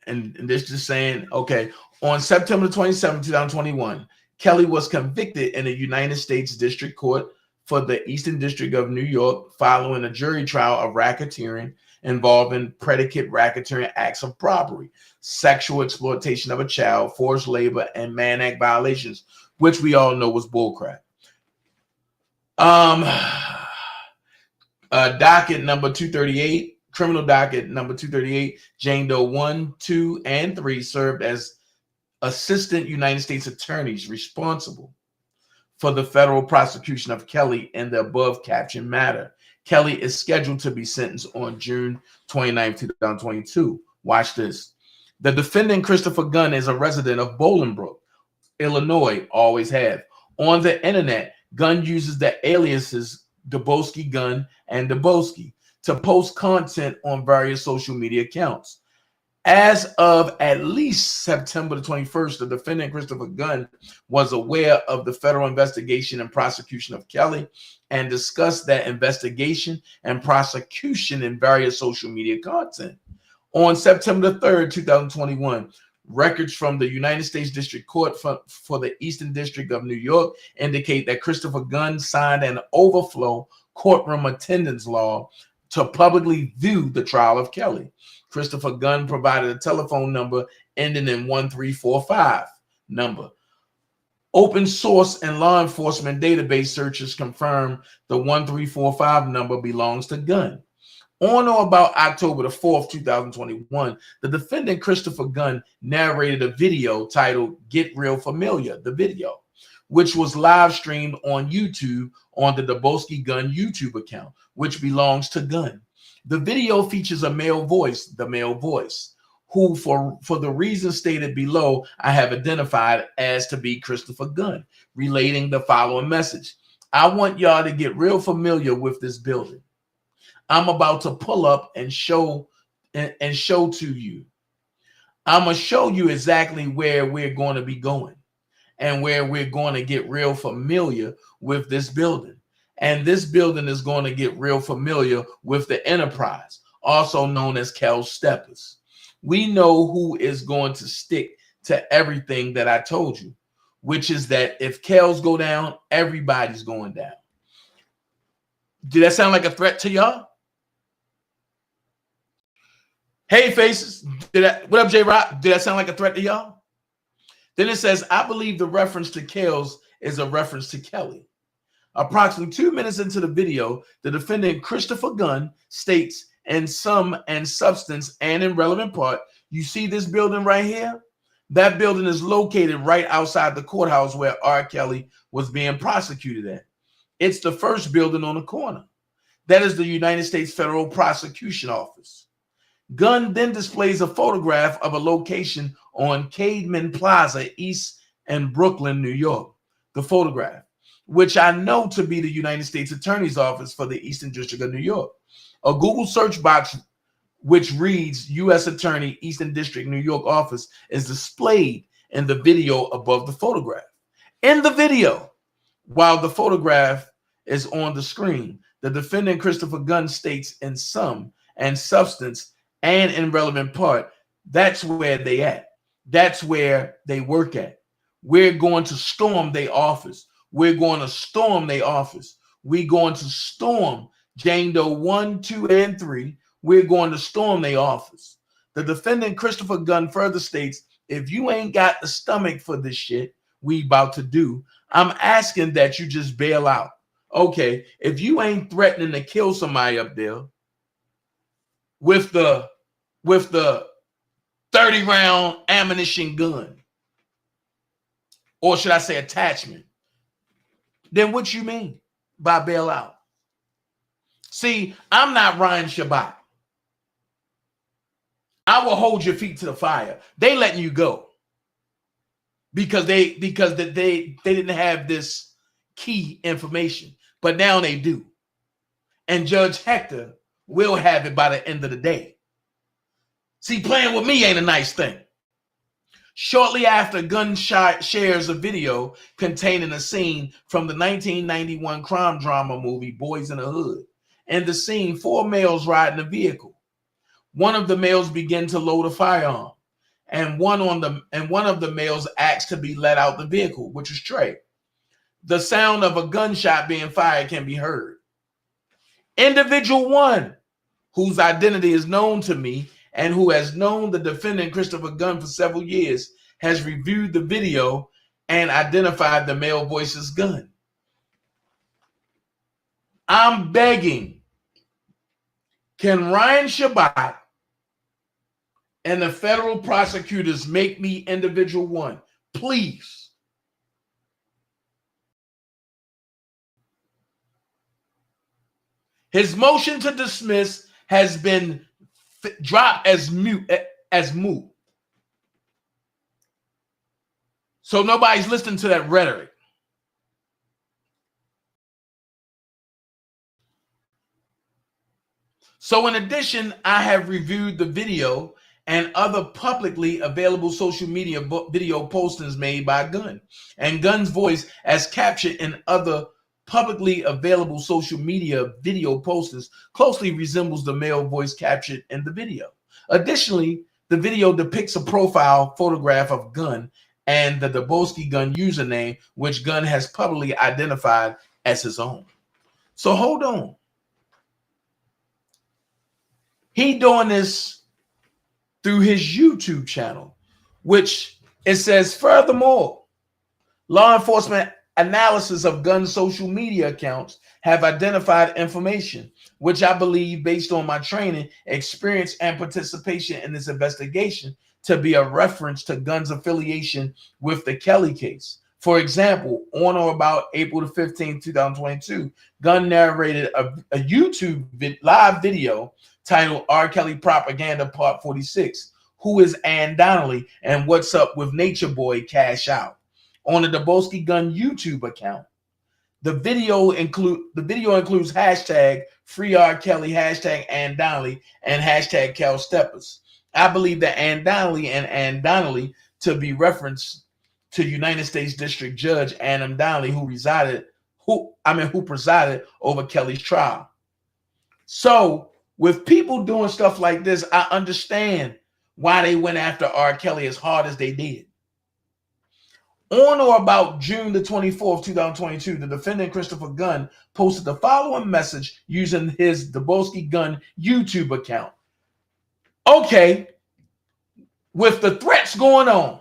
And this is saying, okay, on September 27, 2021, Kelly was convicted in the United States District Court for the Eastern District of New York following a jury trial of racketeering involving predicate racketeering acts of robbery, sexual exploitation of a child, forced labor, and Mann Act violations, which we all know was bullcrap. Docket number 238, criminal docket number 238, Jane Doe 1, 2, and 3 served as assistant United States attorneys responsible for the federal prosecution of Kelly in the above captioned matter. Kelly is scheduled to be sentenced on June 29, 2022. Watch this. The defendant, Christopher Gunn, is a resident of Bolingbrook, Illinois, always have. On the internet, Gunn uses the aliases Daboski Gunn and Daboski to post content on various social media accounts. As of at least September the 21st, the defendant, Christopher Gunn, was aware of the federal investigation and prosecution of Kelly and discussed that investigation and prosecution in various social media content. On September the 3rd, 2021, records from the United States District Court for the Eastern District of New York indicate that Christopher Gunn signed an overflow courtroom attendance law to publicly view the trial of Kelly. Christopher Gunn provided a telephone number ending in 1345 number. Open source and law enforcement database searches confirm the 1345 number belongs to Gunn. On or about October the 4th, 2021, the defendant, Christopher Gunn, narrated a video titled Get Real Familiar, the video, which was live streamed on YouTube on the Daboski Gunn YouTube account, which belongs to Gunn. The video features a male voice, the male voice, who for the reasons stated below, I have identified as to be Christopher Gunn, relating the following message. I want y'all to get real familiar with this building. I'm about to pull up and show to you. I'm going to show you exactly where we're going to be going and where we're going to get real familiar with this building. And this building is going to get real familiar with the enterprise, also known as Kel's Steppers. We know who is going to stick to everything that I told you, which is that if Kel's go down, everybody's going down. Did that sound like a threat to y'all? Hey, faces. What up, J-Rock? Did that sound like a threat to y'all? Then it says, I believe the reference to Kel's is a reference to Kelly. Approximately 2 minutes into the video, the defendant, Christopher Gunn, states in sum and substance and in relevant part, you see this building right here? That building is located right outside the courthouse where R. Kelly was being prosecuted at. It's the first building on the corner. That is the United States Federal Prosecution Office. Gunn then displays a photograph of a location on Cademan Plaza, East and Brooklyn, New York. The photograph, which I know to be the United States Attorney's Office for the Eastern District of New York. A Google search box which reads U.S. Attorney, Eastern District, New York Office is displayed in the video above the photograph. In the video, while the photograph is on the screen, the defendant Christopher Gunn states in sum and substance and in relevant part, that's where they at. That's where they work at. We're going to storm their office. We're going to storm their office. We're going to storm Jane Doe 1, 2, and 3. We're going to storm their office. The defendant, Christopher Gunn, further states, if you ain't got the stomach for this shit we about to do, I'm asking that you just bail out. Okay, if you ain't threatening to kill somebody up there with the 30-round ammunition gun, or should I say attachment, then what you mean by bail out? See, I'm not Ryan Shabbat. I will hold your feet to the fire. They letting you go because they didn't have this key information, but now they do. And Judge Hector will have it by the end of the day. See, playing with me ain't a nice thing. Shortly after, Gunn shares a video containing a scene from the 1991 crime drama movie Boys in the Hood. In the scene, 4 males ride in a vehicle. One of the males begin to load a firearm, and one of the males asks to be let out the vehicle, which is Trey. The sound of a gunshot being fired can be heard. Individual 1, whose identity is known to me and who has known the defendant Christopher Gunn for several years, has reviewed the video and identified the male voice as Gunn. I'm begging, can Ryan Shabbat and the federal prosecutors make me individual 1? Please. His motion to dismiss has been dropped as moot. So nobody's listening to that rhetoric. So in addition, I have reviewed the video and other publicly available social media video postings made by Gunn. And Gunn's voice, as captured in other publicly available social media video postings, closely resembles the male voice captured in the video. Additionally, the video depicts a profile photograph of Gunn and the Rainboski Gunn username, which Gunn has publicly identified as his own. So hold on. He doing this through his YouTube channel, which it says, furthermore, law enforcement analysis of Gunn's social media accounts have identified information, which I believe, based on my training, experience, and participation in this investigation, to be a reference to Gunn's affiliation with the Kelly case. For example, on or about April the 15th, 2022, Gunn narrated a YouTube live video titled R. Kelly Propaganda Part 46, Who is Ann Donnelly and What's Up with Nature Boy Cash Out, on the Rainboski Gunn YouTube account. The video includes hashtag Free R. Kelly, hashtag Ann Donnelly, and hashtag Cal Steppers. I believe that Ann Donnelly to be referenced to United States District Judge Ann Donnelly, who presided over Kelly's trial. So with people doing stuff like this, I understand why they went after R. Kelly as hard as they did. On or about June the 24th, 2022, the defendant Christopher Gunn posted the following message using his Rainboski Gunn YouTube account. Okay, with the threats going on,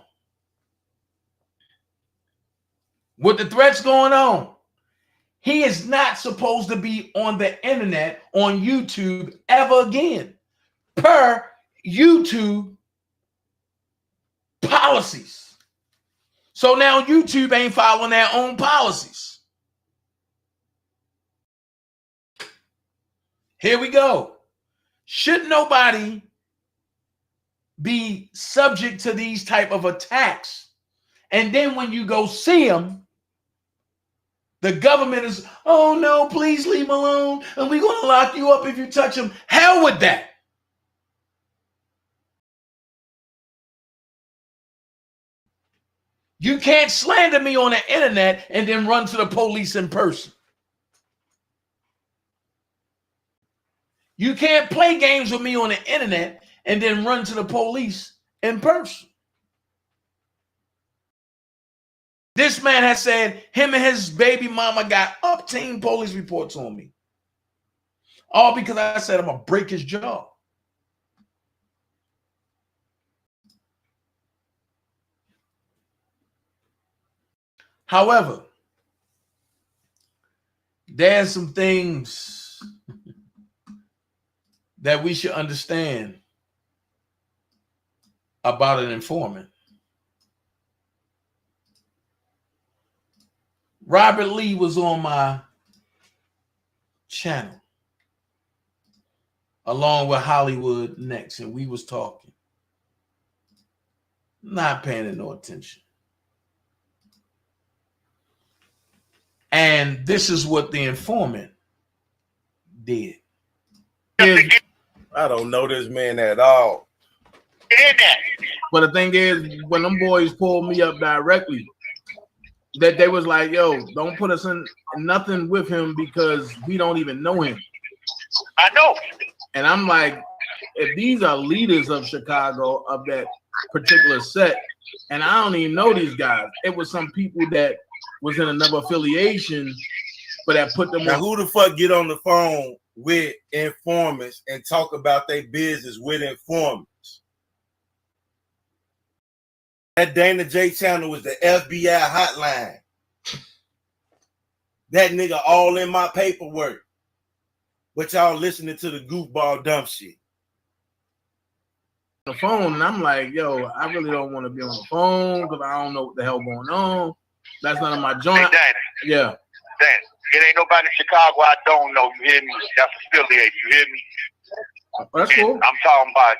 he is not supposed to be on the internet, on YouTube, ever again, per YouTube policies. So now YouTube ain't following their own policies. Here we go. Should nobody be subject to these type of attacks? And then when you go see them, the government is, oh no, please leave him alone, and we're going to lock you up if you touch him. Hell with that. You can't slander me on the internet and then run to the police in person. You can't play games with me on the internet and then run to the police in person. This man has said him and his baby mama got up 10 police reports on me. All because I said I'm going to break his jaw. However, there's some things that we should understand about an informant. Robert Lee was on my channel along with Hollywood Next, and we was talking. Not paying no attention. And this is what the informant did. I don't know this man at all. But the thing is, when them boys pulled me up directly, that they was like, yo, don't put us in nothing with him because we don't even know him. I know. And I'm like, if these are leaders of Chicago, of that particular set, and I don't even know these guys, it was some people that was in another affiliation, but that put them now, on. who the fuck get on the phone with informants and talk about their business with informants? That daintezjackson channel was the FBI hotline. That nigga all in my paperwork. But y'all listening to the goofball dumb shit. The phone, and I'm like, yo, I really don't want to be on the phone because I don't know what the hell going on. That's none of my joint. Hey, Dana. Yeah. Dana, it ain't nobody in Chicago I don't know. You hear me? That's affiliated. You hear me? That's cool. I'm talking about.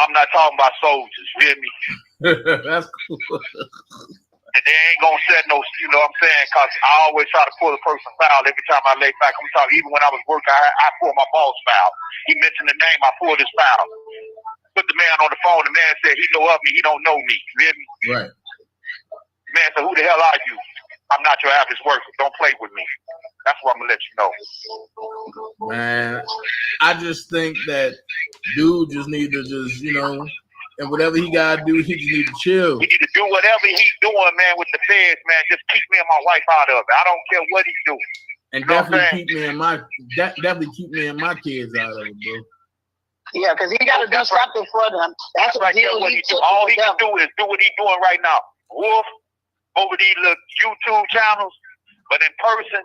I'm not talking about soldiers. You hear me? That's cool. And they ain't gonna set no. You know what I'm saying? Cause I always try to pull a person foul every time I lay back. I'm talking. Even when I was working, I pulled my boss foul. He mentioned the name. I pulled his foul. Put the man on the phone. The man said he know of me. He don't know me. You hear me? Right. Man said, who the hell are you? I'm not your average worker. Don't play with me. That's what I'm gonna let you know. Man, I just think that dude just need to just, you know, and whatever he gotta do, he just need to chill. He need to do whatever he's doing, man, with the feds, man. Just keep me and my wife out of it. I don't care what he's doing. And you know definitely keep me and my kids out of it, bro. Yeah, because he got to do something for them. That's right there. All he can do is do what he's doing right now. Wolf over these little YouTube channels, but in person,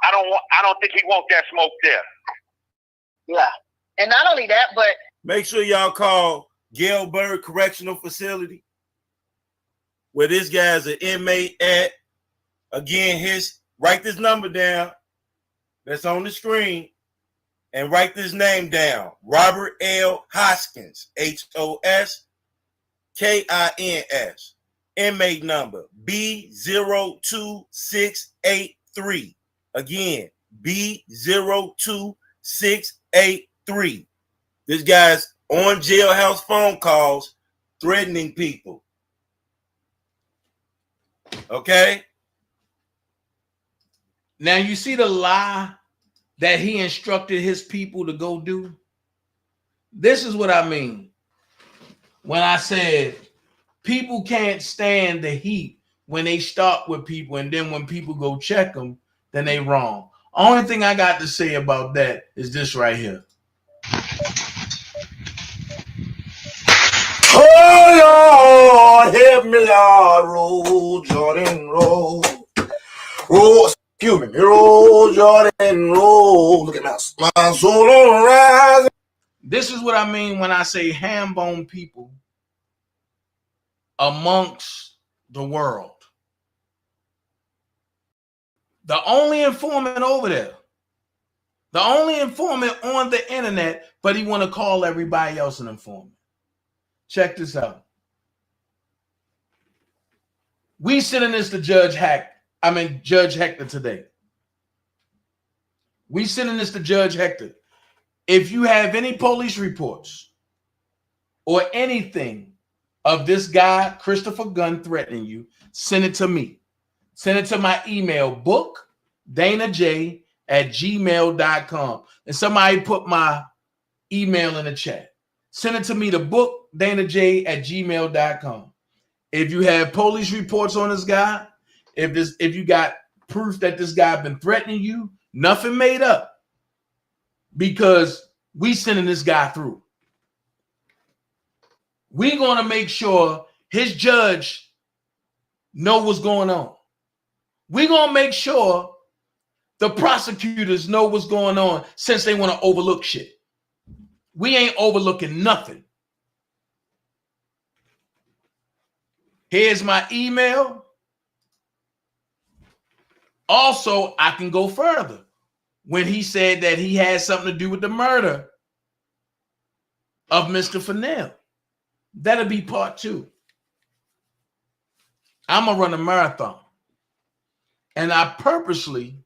I don't think he wants that smoke there. Yeah, and not only that, but make sure y'all call Galesburg Correctional Facility, where this guy's an inmate at. Again, write this number down that's on the screen. And write this name down. Robert L. Hoskins. Hoskins. Inmate number B02683. Again, B02683. This guy's on jailhouse phone calls threatening people. Okay? Now you see the lie that he instructed his people to go do? This is what I mean when I said people can't stand the heat when they start with people, and then when people go check them, then they wrong. Only thing I got to say about that is this right here. Oh Lord, help me, Lord, roll, Jordan, roll. Roll. Excuse me, roll, Jordan, roll. Look at my soul on the rise. This is what I mean when I say ham bone people amongst the world. The only informant over there, the only informant on the internet, but he want to call everybody else an informant. Check this out. We sending this to Judge Hector today. We sending this to Judge Hector. If you have any police reports or anything of this guy, Christopher Gunn, threatening you, send it to me. Send it to my email, bookdanajay@gmail.com. And somebody put my email in the chat. Send it to me to bookdanajay@gmail.com. If you have police reports on this guy, if you got proof that this guy been threatening you, nothing made up, because we sending this guy through. We going to make sure his judge know what's going on. We going to make sure the prosecutors know what's going on, since they want to overlook shit. We ain't overlooking nothing. Here's my email. Also, I can go further. When he said that he had something to do with the murder of Mr. Fennell, that'll be part 2. I'm going to run a marathon. And I purposely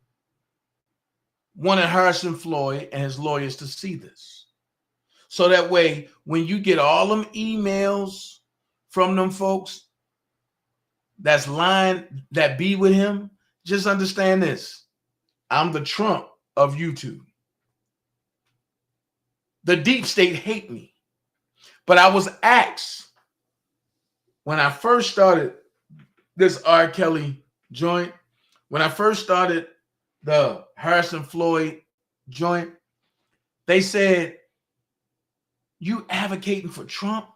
wanted Harrison Floyd and his lawyers to see this. So that way, when you get all them emails from them folks that's lying, that be with him, just understand this. I'm the Trump of YouTube. The deep state hate me. But I was asked when I first started this R. Kelly joint, when I first started the Harrison Floyd joint, they said, you advocating for Trump,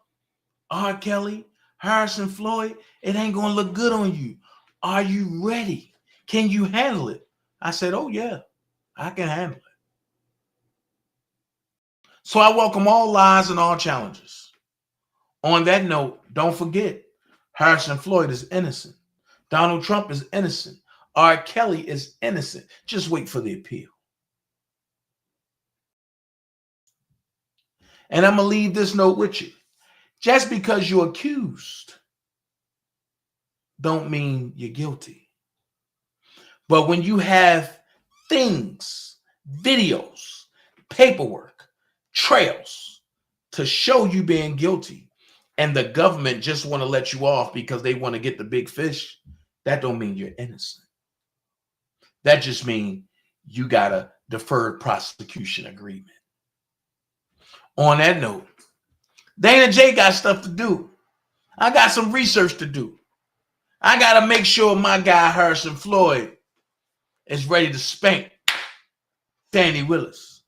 R. Kelly, Harrison Floyd? It ain't going to look good on you. Are you ready? Can you handle it? I said, oh, yeah, I can handle it. So I welcome all lies and all challenges. On that note, don't forget, Harrison Floyd is innocent. Donald Trump is innocent. R. Kelly is innocent. Just wait for the appeal. And I'm going to leave this note with you. Just because you're accused don't mean you're guilty. But when you have things, videos, paperwork, trails to show you being guilty, and the government just want to let you off because they want to get the big fish, that don't mean you're innocent. That just means you got a deferred prosecution agreement. On that note, Dana J got stuff to do. I got some research to do. I got to make sure my guy Harrison Floyd is ready to spank Fannie Willis.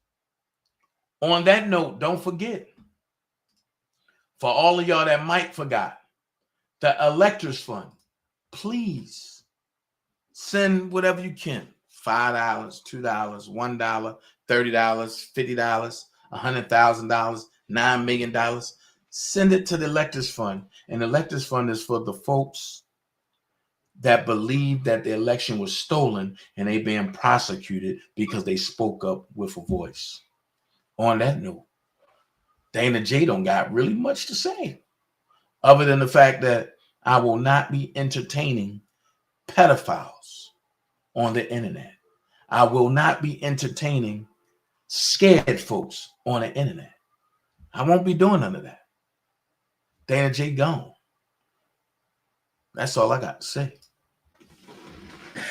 On that note, don't forget, for all of y'all that might forgot, the Electors Fund, please send whatever you can. $5, $2, $1, $30, $50, $100,000, $9 million. Send it to the Electors Fund. And the Electors Fund is for the folks that believe that the election was stolen and they being prosecuted because they spoke up with a voice. On that note, Dana J don't got really much to say other than the fact that I will not be entertaining pedophiles on the internet. I will not be entertaining scared folks on the internet. I won't be doing none of that. Dana J gone. That's all I got to say.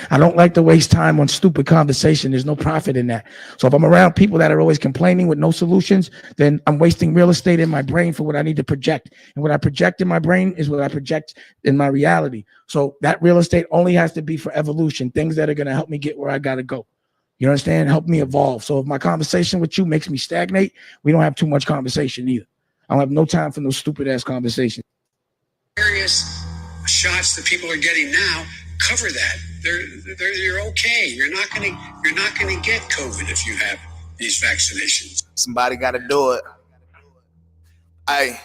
I don't like to waste time on stupid conversation. There's no profit in that. So if I'm around people that are always complaining with no solutions, then I'm wasting real estate in my brain for what I need to project. And what I project in my brain is what I project in my reality. So that real estate only has to be for evolution, things that are going to help me get where I got to go. You understand? Help me evolve. So if my conversation with you makes me stagnate, we don't have too much conversation either. I don't have no time for no stupid ass conversation. Various shots that people are getting now cover that. You're okay. You're not gonna get COVID if you have these vaccinations. Somebody got to do it. Hey,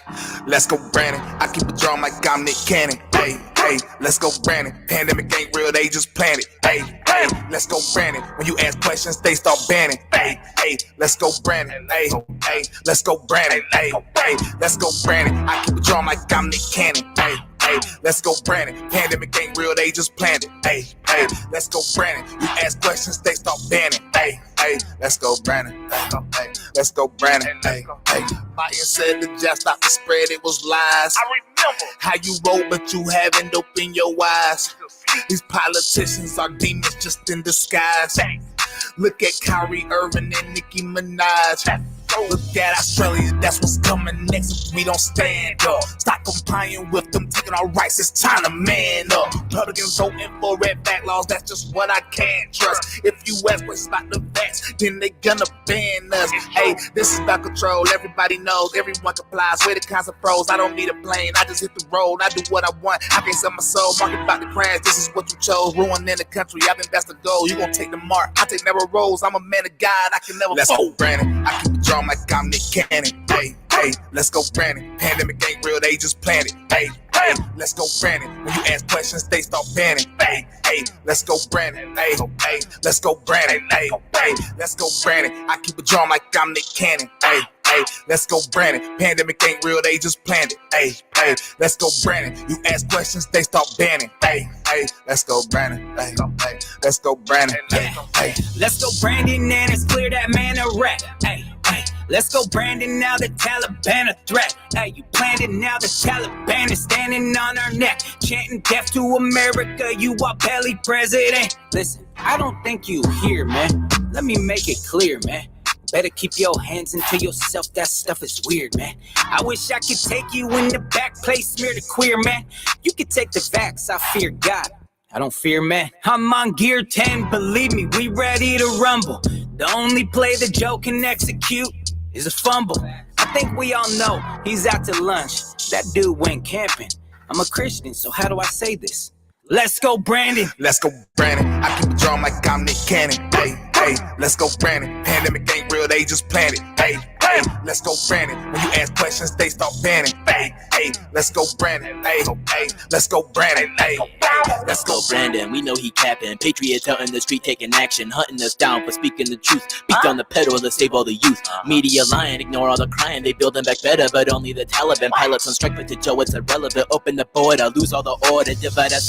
let's go, Brandon. I keep a drum like I'm Nick Cannon. Hey, hey, let's go, Brandon. Pandemic ain't real, they just planned it. Hey, hey, let's go, Brandon. When you ask questions, they start banning. Hey, hey, let's go, Brandon. Hey, hey, let's go, Brandon. Hey, hey, let's go, Brandon. I keep a drum like I'm Nick Cannon. Hey, hey, let's go, Brandon. Pandemic ain't real, they just planned it. Hey, hey, let's go, Brandon. You ask questions, they start banning. Hey, hey, let's go, Brandon. Hey, let's go, Brandon. Hey, hey. Biden said the jab stopped the spread, it was lies. I remember how you roll, but you haven't opened your eyes. These politicians are demons just in disguise. Look at Kyrie Irving and Nicki Minaj. Look at Australia, that's what's coming next if we don't stand up. Stop complying with them taking our rights, it's time to man up. Republicans voting for red back laws, that's just what I can't trust. If you ask what's about the vax, then they gonna ban us. Hey, this is about control, everybody knows, everyone complies. We're the kinds of pros, I don't need a plane, I just hit the road, I do what I want. I can't sell my soul, market about to crash, this is what you chose. Ruining the country, I think that's the goal. You gon' take the mark, I take never roles, I'm a man of God, I can never let's fold. Go, Brandon, I keep the drum like I'm Nick Cannon. Hey, hey, let's go, Brandon. Pandemic ain't real, they just planned it. Hey, hey, let's go, Brandon. When you ask questions, they start banning. Hey, hey, let's go, Brandon. Hey, hey, let's go, Brandon. Hey, hey, let's go, Brandon. I keep a drum like I'm Nick Cannon. Hey, hey, let's go, Brandon. Pandemic ain't real, they just planned it. Hey, hey, let's go, Brandon. You ask questions, they start banning. Hey, hey, let's go, Brandon. Hey, hey, let's go, Brandon. Hey, hey, let's go, Brandon, and it's clear that man a rat. Hey, hey, let's go, Brandon. Now the Taliban a threat. Hey, you planned it, now the Taliban is standing on our neck, chanting death to America. You are belly president. Listen, I don't think you hear, man. Let me make it clear, man. Better keep your hands into yourself, that stuff is weird, man. I wish I could take you in the back place, smear the queer, man. You could take the vax, I fear God, I don't fear man. I'm on gear 10, believe me, we ready to rumble. The only play the Joe can execute is a fumble. I think we all know he's out to lunch. That dude went camping. I'm a Christian, so how do I say this? Let's go, Brandon. Let's go, Brandon. I keep a drum like I'm Nick Cannon. Hey, hey, let's go, Brandon. Pandemic ain't real, they just planned it. Hey, hey, let's go, Brandon. When you ask questions, they start banning. Hey, hey, let's go, Brandon. Hey, hey, let's go, Brandon. Hey, let's go, Brandon. We know he capping. Patriots out in the street taking action, hunting us down for speaking the truth. Beat on the pedal to save all the youth. Media lying, ignore all the crying. They build them back better, but only the Taliban pilots on strike. But to Joe, it's irrelevant. Open the border, lose all the order, divide us.